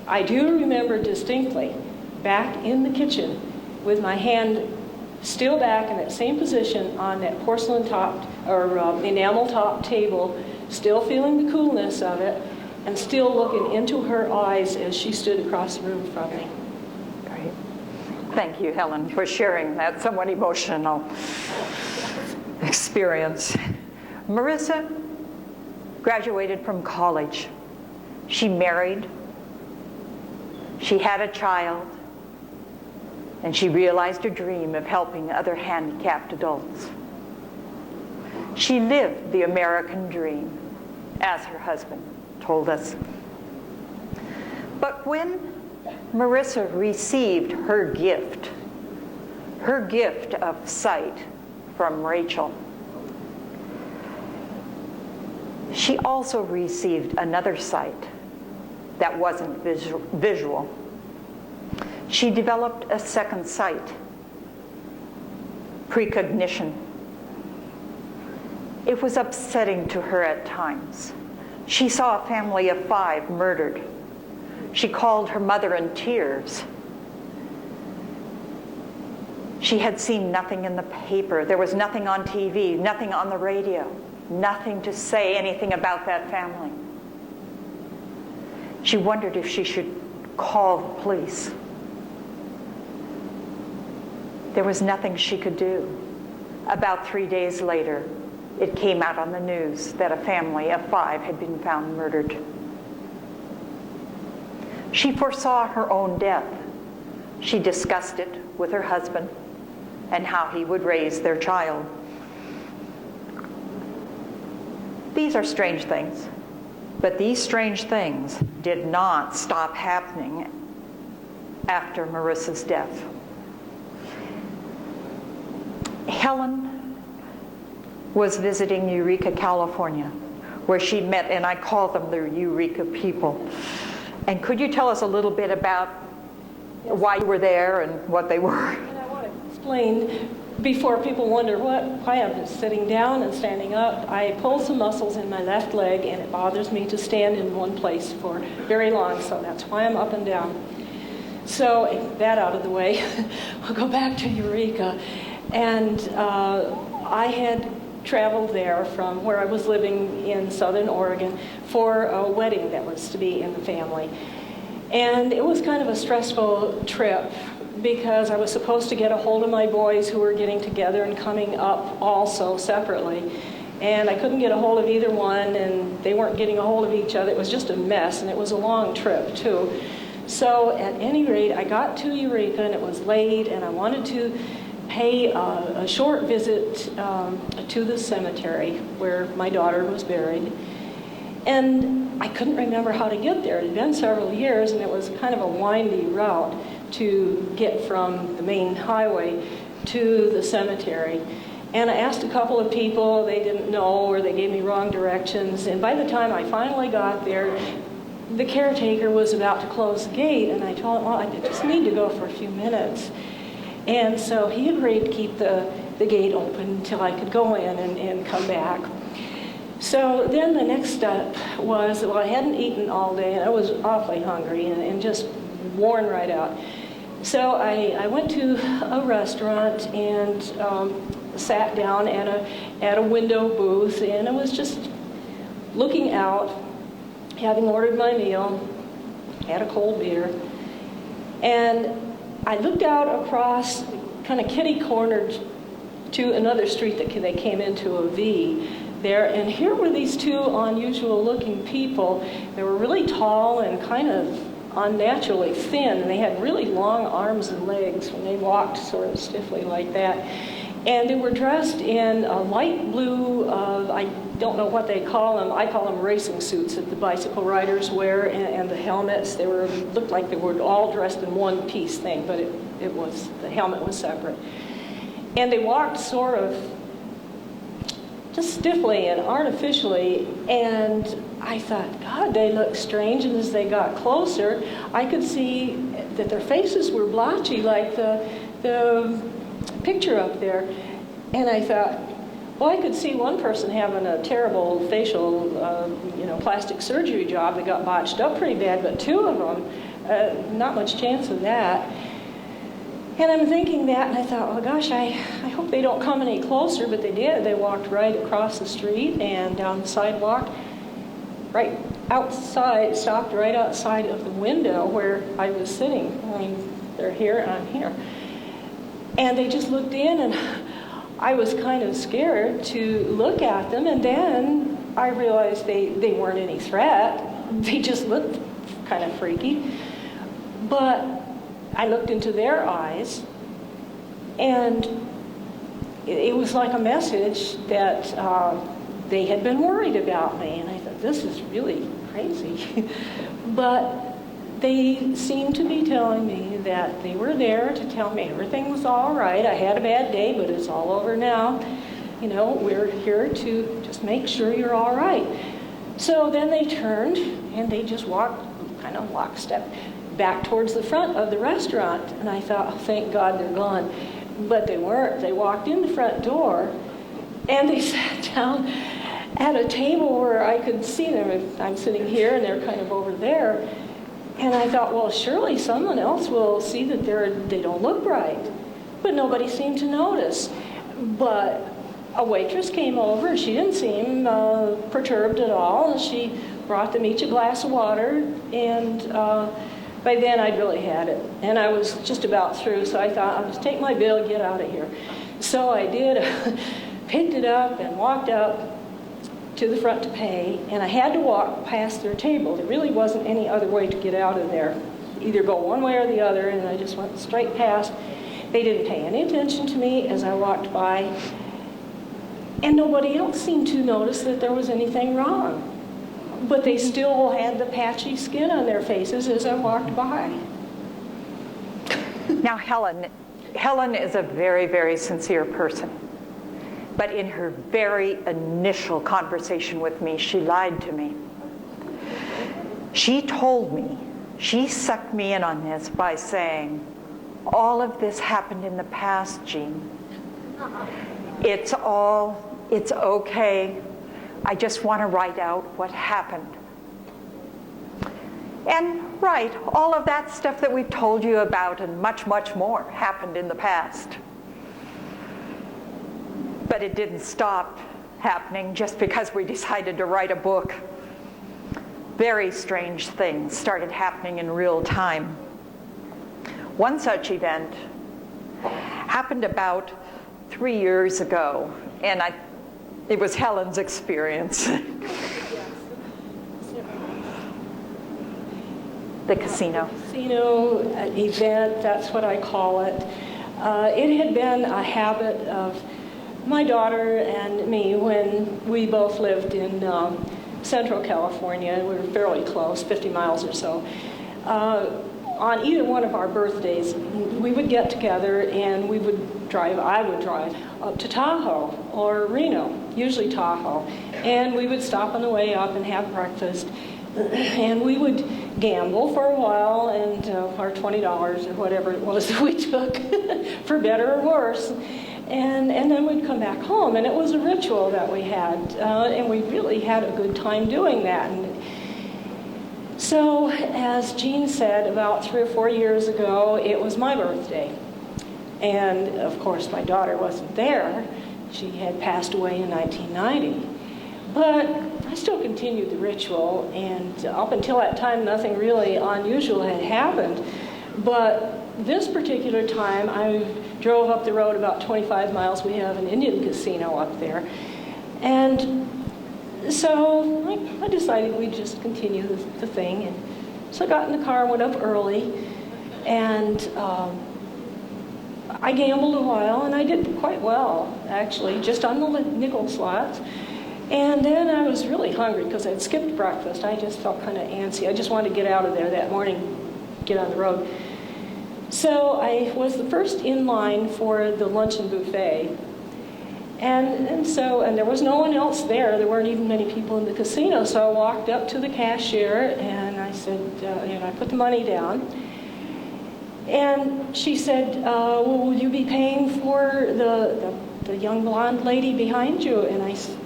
I do remember distinctly back in the kitchen with my hand still back in that same position on that porcelain topped or enamel topped table, still feeling the coolness of it, and still looking into her eyes as she stood across the room from me. Great. Thank you, Helen, for sharing that somewhat emotional experience. Marissa graduated from college. She married. She had a child. And she realized her dream of helping other handicapped adults. She lived the American dream, as her husband told us. But when Marissa received her gift of sight from Rachel, she also received another sight that wasn't visual. She developed a second sight, precognition. It was upsetting to her at times. She saw a family of 5 murdered. She called her mother in tears. She had seen nothing in the paper. There was nothing on TV, nothing on the radio, nothing to say anything about that family. She wondered if she should call the police. There was nothing she could do. About 3 days later, it came out on the news that a family of 5 had been found murdered. She foresaw her own death. She discussed it with her husband and how he would raise their child. These are strange things. But these strange things did not stop happening after Marissa's death. Helen was visiting Eureka, California, where she met, and I call them the Eureka people. And could you tell us a little bit about why you were there and what they were? And I want to explain, before people wonder why I'm sitting down and standing up, I pulled some muscles in my left leg, and it bothers me to stand in one place for very long, so that's why I'm up and down. So that out of the way, we'll go back to Eureka. And I had traveled there from where I was living in Southern Oregon for a wedding that was to be in the family. And it was kind of a stressful trip because I was supposed to get a hold of my boys who were getting together and coming up also separately. And I couldn't get a hold of either one, and they weren't getting a hold of each other. It was just a mess, and it was a long trip, too. So at any rate, I got to Eureka, and it was late, and I wanted to pay a short visit to the cemetery where my daughter was buried. And I couldn't remember how to get there. It had been several years, and it was kind of a windy route to get from the main highway to the cemetery. And I asked a couple of people, they didn't know, or they gave me wrong directions. And by the time I finally got there, the caretaker was about to close the gate, and I told him, well, I just need to go for a few minutes. And so he agreed to keep the gate open until I could go in and come back. So then the next step was, well, I hadn't eaten all day, and I was awfully hungry and just worn right out. So I went to a restaurant and sat down at a window booth, and I was just looking out, having ordered my meal, had a cold beer, and I looked out across, kind of kitty-cornered to another street that they came into a V there, and here were these two unusual-looking people. They were really tall and kind of unnaturally thin, and they had really long arms and legs when they walked sort of stiffly like that. And they were dressed in a light blue, I don't know what they call them. I call them racing suits that the bicycle riders wear, and the helmets. They looked like they were all dressed in one piece thing, but the helmet was separate. And they walked sort of just stiffly and artificially, and I thought, God, they look strange. And as they got closer, I could see that their faces were blotchy, like the picture up there. And I thought, well, I could see one person having a terrible facial, plastic surgery job that got botched up pretty bad, but two of them, not much chance of that. And I'm thinking that, and I thought, oh gosh, I hope they don't come any closer, but they did. They walked right across the street and down the sidewalk, right outside, stopped right outside of the window where I was sitting. I mean, they're here and I'm here. And they just looked in, and I was kind of scared to look at them, and then I realized they weren't any threat. They just looked kind of freaky. But I looked into their eyes, and it was like a message that they had been worried about me, and I thought, this is really crazy. But they seemed to be telling me that they were there to tell me everything was all right. I had a bad day, but it's all over now. You know, we're here to just make sure you're all right. So then they turned, and they just walked, kind of lockstep, back towards the front of the restaurant. And I thought, oh, thank God they're gone. But they weren't. They walked in the front door, and they sat down at a table where I could see them. I'm sitting here, and they're kind of over there. And I thought, well, surely someone else will see that they don't look right. But nobody seemed to notice. But a waitress came over. She didn't seem perturbed at all. And she brought them each a glass of water. And by then, I'd really had it. And I was just about through. So I thought, I'll just take my bill and get out of here. So I did. Picked it up and walked up to the front to pay, and I had to walk past their table. There really wasn't any other way to get out of there. Either go one way or the other, and I just went straight past. They didn't pay any attention to me as I walked by, and nobody else seemed to notice that there was anything wrong. but they still had the patchy skin on their faces as I walked by. Now, Helen is a very, very sincere person. But in her very initial conversation with me, she lied to me. She told me, she sucked me in on this by saying, all of this happened in the past, Jean. It's okay. I just want to write out what happened. And right, all of that stuff that we've told you about and much, much more happened in the past. But it didn't stop happening just because we decided to write a book. Very strange things started happening in real time. One such event happened about 3 years ago, and it was Helen's experience. The casino. Casino event, that's what I call it. It had been a habit of my daughter and me when we both lived in Central California. We were fairly close, 50 miles or so. On either one of our birthdays, we would get together and I would drive up to Tahoe or Reno, usually Tahoe. And we would stop on the way up and have breakfast. And we would gamble for a while, and our $20 or whatever it was that we took, for better or worse. And then we'd come back home, and it was a ritual that we had, and we really had a good time doing that. And so, as Jean said, about 3 or 4 years ago, it was my birthday. And, of course, my daughter wasn't there. She had passed away in 1990. But I still continued the ritual, and up until that time, nothing really unusual had happened. But this particular time, I drove up the road about 25 miles. We have an Indian casino up there. And so I decided we'd just continue the thing. And so I got in the car, went up early, and I gambled a while, and I did quite well, actually, just on the nickel slots. And then I was really hungry because I'd skipped breakfast. I just felt kind of antsy. I just wanted to get out of there that morning, get on the road. So I was the first in line for the luncheon buffet. And there was no one else there. There weren't even many people in the casino. So I walked up to the cashier and I said, I put the money down. And she said, well, will you be paying for the young blonde lady behind you? And I said,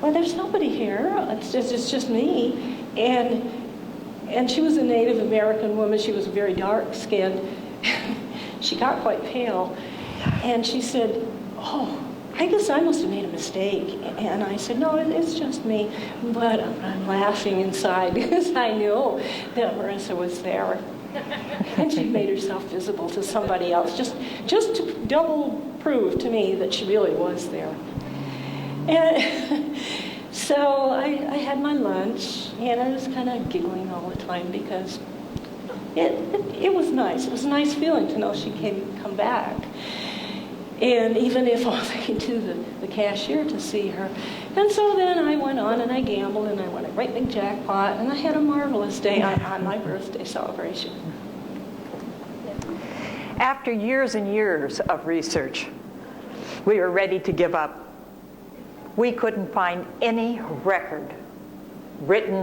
well, there's nobody here. It's just me. And she was a Native American woman. She was very dark-skinned. She got quite pale. And she said, oh, I guess I must have made a mistake. And I said, no, it's just me. But I'm laughing inside because I knew that Marissa was there. And she made herself visible to somebody else, just to double prove to me that she really was there. And so I had my lunch, and I was kind of giggling all the time because it was nice. It was a nice feeling to know she come back. And even if only to the cashier to see her. And so then I went on and I gambled and I won a great big jackpot and I had a marvelous day on my birthday celebration. After years and years of research, we were ready to give up. We couldn't find any written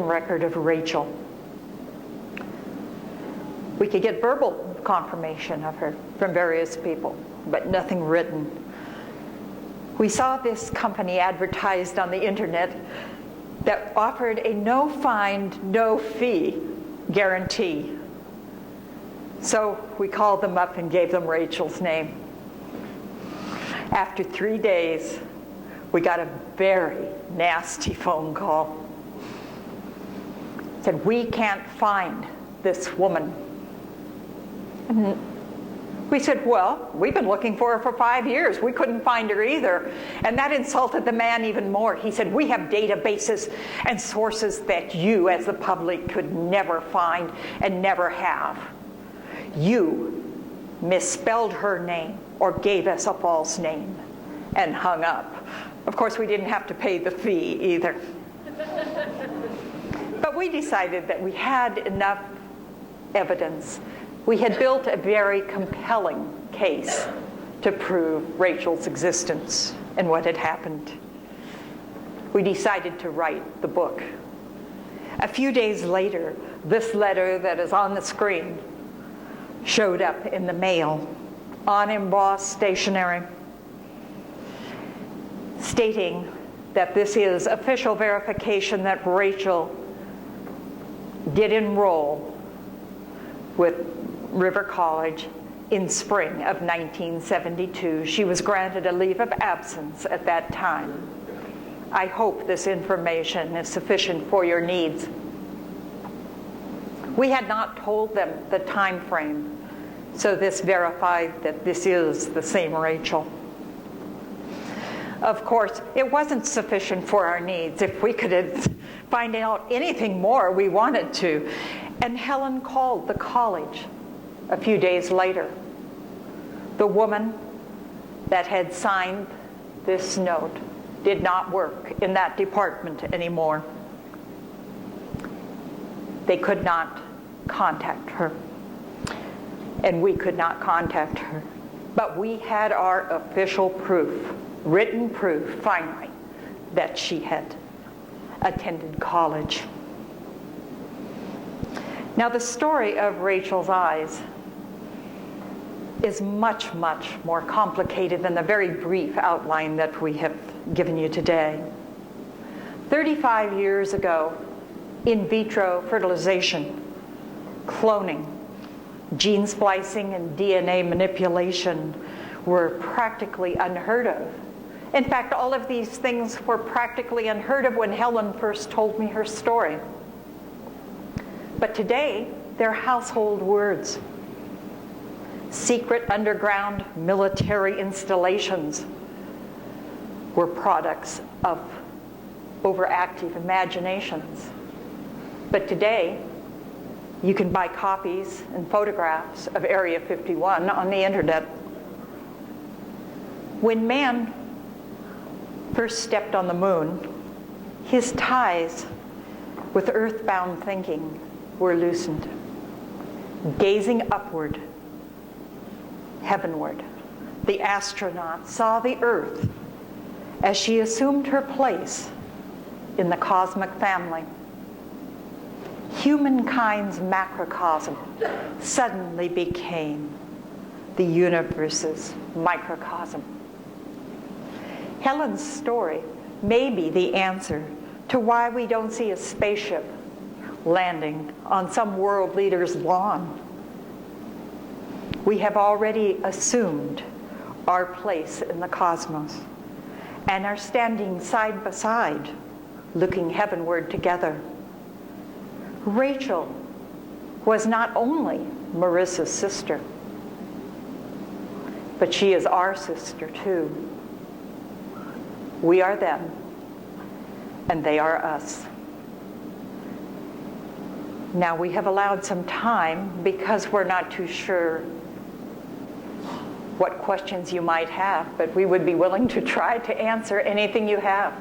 record of Rachel. We could get verbal confirmation of her from various people, but nothing written. We saw this company advertised on the internet that offered a no find, no fee guarantee. So we called them up and gave them Rachel's name. After 3 days, we got a very nasty phone call. It said, we can't find this woman. And we said, well, we've been looking for her for 5 years. We couldn't find her either. And that insulted the man even more. He said, we have databases and sources that you as the public could never find and never have. You misspelled her name or gave us a false name, and hung up. Of course, we didn't have to pay the fee either. But we decided that we had enough evidence. We had built a very compelling case to prove Rachel's existence and what had happened. We decided to write the book. A few days later, this letter that is on the screen showed up in the mail on embossed stationery, stating that this is official verification that Rachel did enroll with River College in spring of 1972. She was granted a leave of absence at that time. I hope this information is sufficient for your needs. We had not told them the time frame, so this verified that this is the same Rachel. Of course, it wasn't sufficient for our needs. If we could find out anything more, we wanted to. And Helen called the college a few days later. The woman that had signed this note did not work in that department anymore. They could not contact her, and we could not contact her. But we had our official proof, written proof, finally, that she had attended college. Now, the story of Rachel's eyes is much, much more complicated than the very brief outline that we have given you today. 35 years ago, in vitro fertilization, cloning, gene splicing, and DNA manipulation were practically unheard of. In fact, all of these things were practically unheard of when Helen first told me her story. But today, they're household words. Secret underground military installations were products of overactive imaginations. But today, you can buy copies and photographs of Area 51 on the internet. When man first stepped on the moon, his ties with earthbound thinking were loosened. Gazing upward, heavenward, the astronaut saw the Earth as she assumed her place in the cosmic family. Humankind's macrocosm suddenly became the universe's microcosm. Helen's story may be the answer to why we don't see a spaceship landing on some world leader's lawn. We have already assumed our place in the cosmos and are standing side by side, looking heavenward together. Rachel was not only Marissa's sister, but she is our sister too. We are them, and they are us. Now, we have allowed some time because we're not too sure what questions you might have, but we would be willing to try to answer anything you have,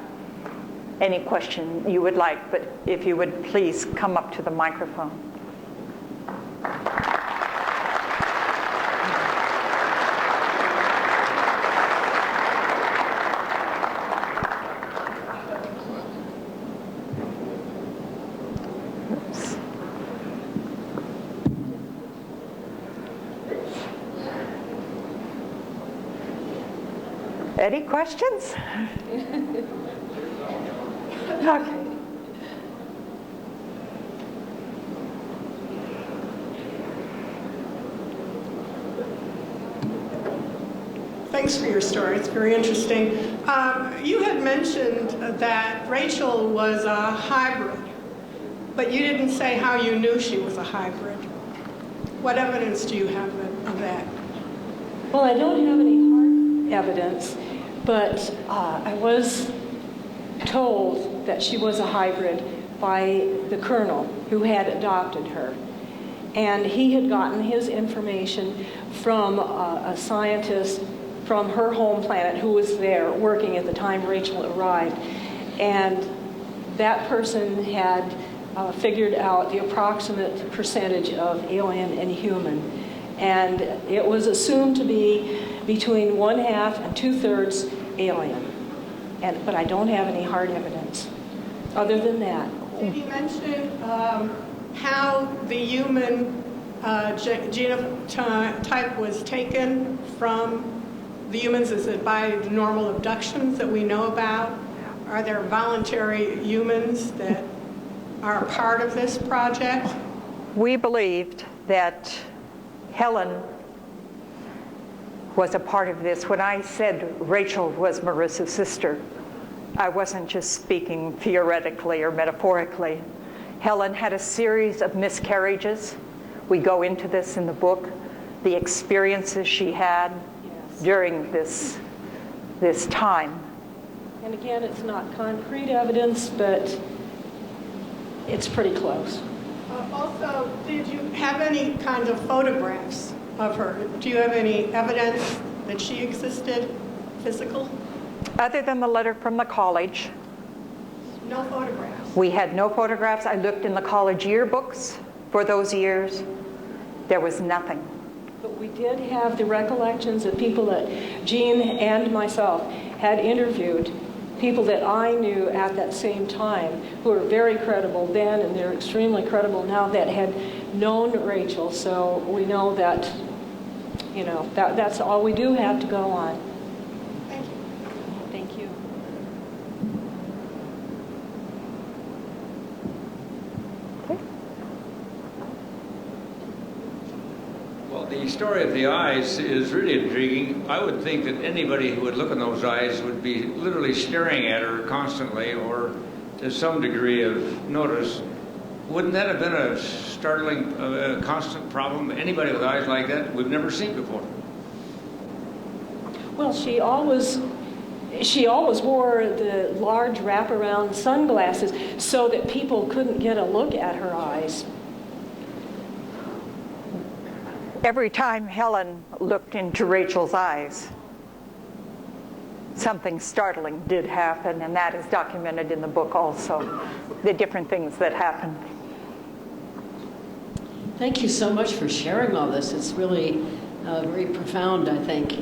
any question you would like. But if you would please come up to the microphone. Any questions? Okay. Thanks for your story. It's very interesting. You had mentioned that Rachel was a hybrid, but you didn't say how you knew she was a hybrid. What evidence do you have of that? Well, I don't have any hard evidence, but I was told that she was a hybrid by the colonel who had adopted her. And he had gotten his information from a scientist from her home planet who was there working at the time Rachel arrived. And that person had figured out the approximate percentage of alien and human. And it was assumed to be between 1/2 and 2/3 alien. But I don't have any hard evidence. Other than that, Did he mention how the human genotype was taken from the humans? Is it by normal abductions that we know about? Are there voluntary humans that are a part of this project? We believed that Helen was a part of this. When I said Rachel was Marissa's sister, I wasn't just speaking theoretically or metaphorically. Helen had a series of miscarriages. We go into this in the book, the experiences she had during this time. and again, it's not concrete evidence, but it's pretty close. Also, did you have any kind of photographs of her? Do you have any evidence that she existed, physical? Other than the letter from the college, No photographs. we had no photographs. I looked in the college yearbooks for those years. There was nothing. But we did have the recollections of people that Jean and myself had interviewed, people that I knew at that same time, who were very credible then, and they're extremely credible now, that had known Rachel. So we know that, you know, that's all we do have to go on. Thank you. Thank you. Well, the story of the eyes is really intriguing. I would think that anybody who would look in those eyes would be literally staring at her constantly, or to some degree of notice. Wouldn't that have been a startling, constant problem? Anybody with eyes like that we've never seen before. Well, she always wore the large wraparound sunglasses so that people couldn't get a look at her eyes. Every time Helen looked into Rachel's eyes, something startling did happen, and that is documented in the book also, the different things that happened. Thank you so much for sharing all this. It's really very profound, I think.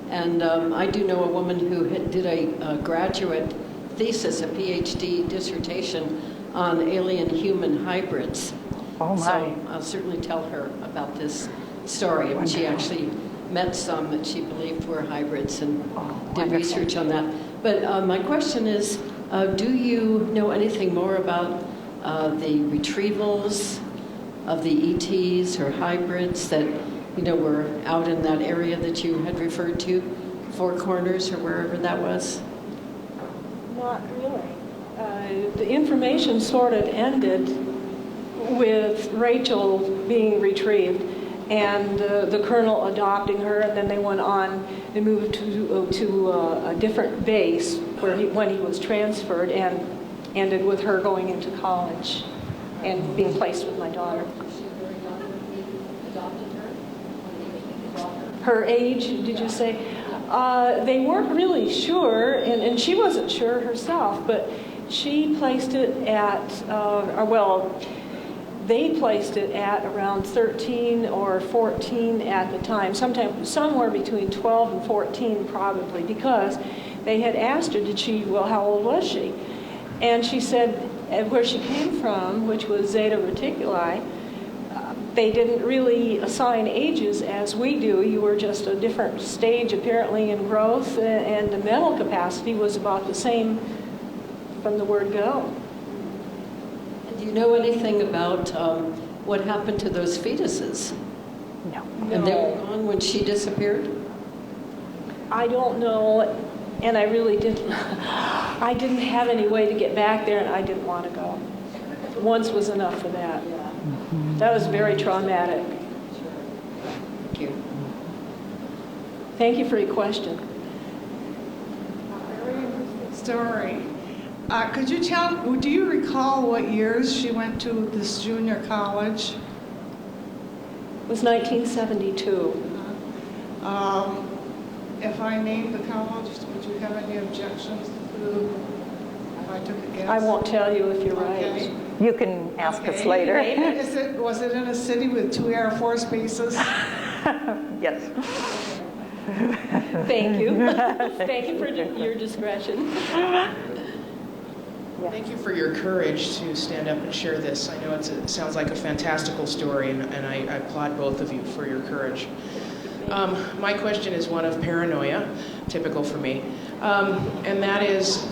And I do know a woman who did a graduate thesis, a PhD dissertation on alien-human hybrids. Oh my. So I'll certainly tell her about this story. And she actually met some that she believed were hybrids and did research on that. But my question is, do you know anything more about the retrievals of the ETs or hybrids that, you know, were out in that area that you had referred to, Four Corners or wherever that was? Not really. The information sort of ended with Rachel being retrieved and the colonel adopting her, and then they went on and moved to a different base when he was transferred, and ended with her going into college and being placed with my daughter. Her age, did you say? They weren't really sure, and she wasn't sure herself, but she placed it at, they placed it at around 13 or 14 at the time, somewhere between 12 and 14 probably, because they had asked her, how old was she? And she said where she came from, which was Zeta Reticuli, they didn't really assign ages as we do. You were just a different stage apparently in growth, and the mental capacity was about the same from the word go. Do you know anything about what happened to those fetuses? No. And they were gone when she disappeared? I don't know, and I really didn't. I didn't have any way to get back there, and I didn't want to go. Once was enough for that. That was very traumatic. Thank you. Thank you for your question. Very interesting story. Could you do you recall what years she went to this junior college? It was 1972. If I named the college, would you have any objections to? if I took a guess? I won't tell you if you're Okay. right. You can ask us Okay. later. Was it in a city with 2 Air Force bases? Yes. Thank you. Thank you for your discretion. Thank you for your courage to stand up and share this. I know it sounds like a fantastical story, and I applaud both of you for your courage. My question is one of paranoia, typical for me, and that is,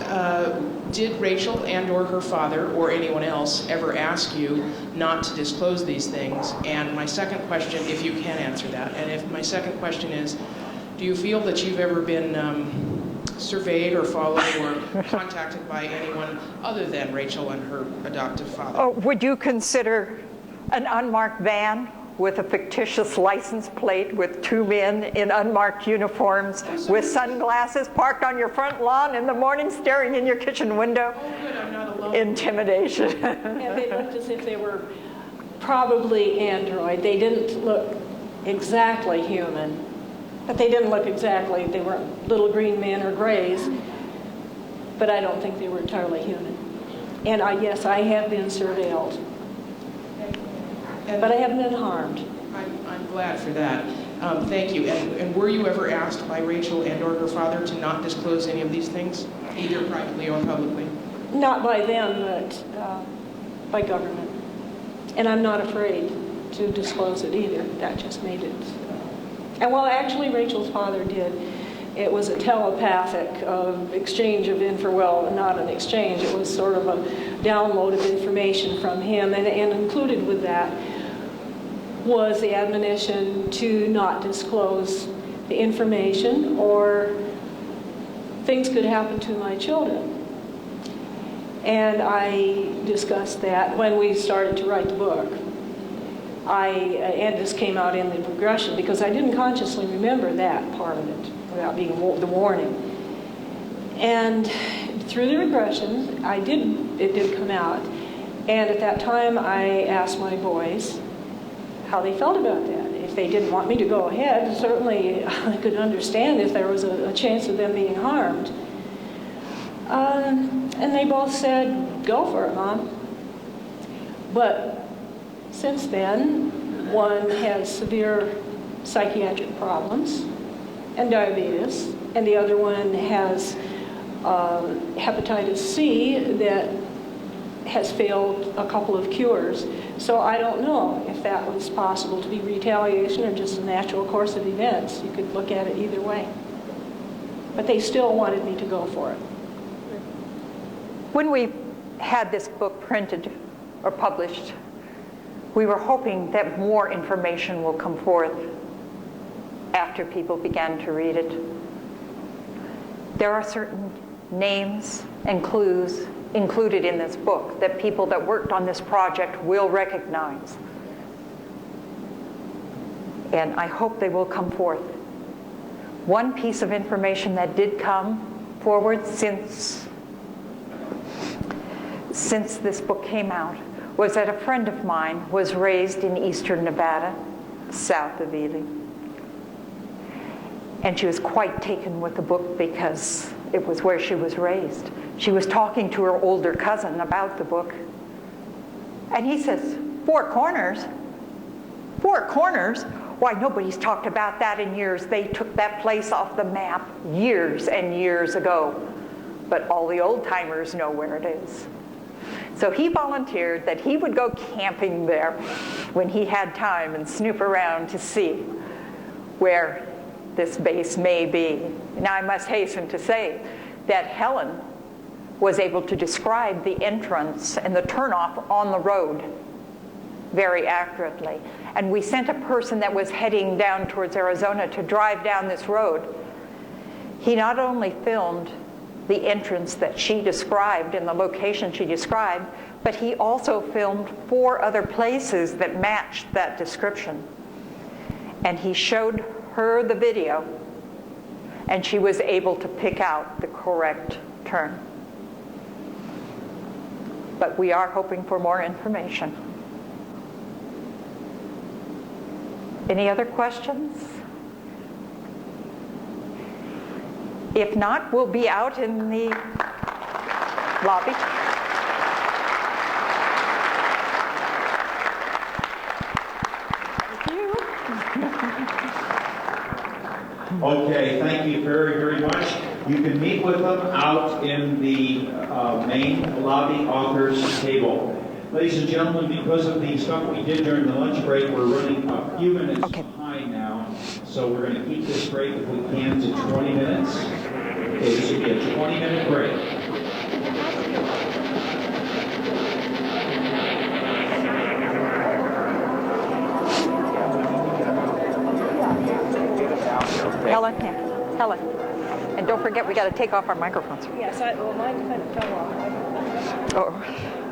did Rachel and or her father or anyone else ever ask you not to disclose these things? And my second question, if you can answer that, and if my second question is, do you feel that you've ever been surveyed or followed or contacted by anyone other than Rachel and her adoptive father? Oh, would you consider an unmarked van with a fictitious license plate with 2 men in unmarked uniforms with sunglasses parked on your front lawn in the morning staring in your kitchen window? Oh, good, I'm not alone. Intimidation. And they looked as if they were probably android. They didn't look exactly human, but they didn't look exactly, they weren't little green men or grays, but I don't think they were entirely human. And yes, I have been surveilled, but I haven't been harmed. I'm glad for that. Thank you. And were you ever asked by Rachel and or her father to not disclose any of these things, either privately or publicly? Not by them, but by government. And I'm not afraid to disclose it either. That just made it. And well, actually, Rachel's father did. It was a telepathic exchange of well, not an exchange. It was sort of a download of information from him, and included with that was the admonition to not disclose the information, or things could happen to my children. And I discussed that when we started to write the book. And this came out in the progression because I didn't consciously remember that part of it without being the warning. And through the regression, it did come out. And at that time, I asked my boys how they felt about that. If they didn't want me to go ahead, certainly I could understand if there was a chance of them being harmed. And they both said, "Go for it, Mom." But since then, one has severe psychiatric problems and diabetes, and the other one has hepatitis C that has failed a couple of cures. So I don't know if that was possible to be retaliation or just a natural course of events. You could look at it either way. But they still wanted me to go for it. When we had this book printed or published, we were hoping that more information will come forth after people began to read it. There are certain names and clues included in this book that people that worked on this project will recognize. And I hope they will come forth. One piece of information that did come forward since this book came out was that a friend of mine was raised in eastern Nevada, south of Ely. And she was quite taken with the book because it was where she was raised. She was talking to her older cousin about the book. And he says, "Four Corners? 4 Corners? Why, nobody's talked about that in years. They took that place off the map years and years ago. But all the old timers know where it is." So he volunteered that he would go camping there when he had time and snoop around to see where this base may be. Now I must hasten to say that Helen was able to describe the entrance and the turnoff on the road very accurately. And we sent a person that was heading down towards Arizona to drive down this road. He not only filmed the entrance that she described and the location she described, but he also filmed 4 other places that matched that description. And he showed her the video, and she was able to pick out the correct turn. But we are hoping for more information. Any other questions? If not, we'll be out in the lobby. Thank you. Okay, thank you very, very much. You can meet with them out in the main lobby authors table. Ladies and gentlemen, because of the stuff we did during the lunch break, we're running a few minutes behind now. So we're going to keep this break, if we can, to 20 minutes. Okay, this will be a 20-minute break. Helen. And don't forget, we got to take off our microphones. Yes, well, mine kind of fell off. Oh.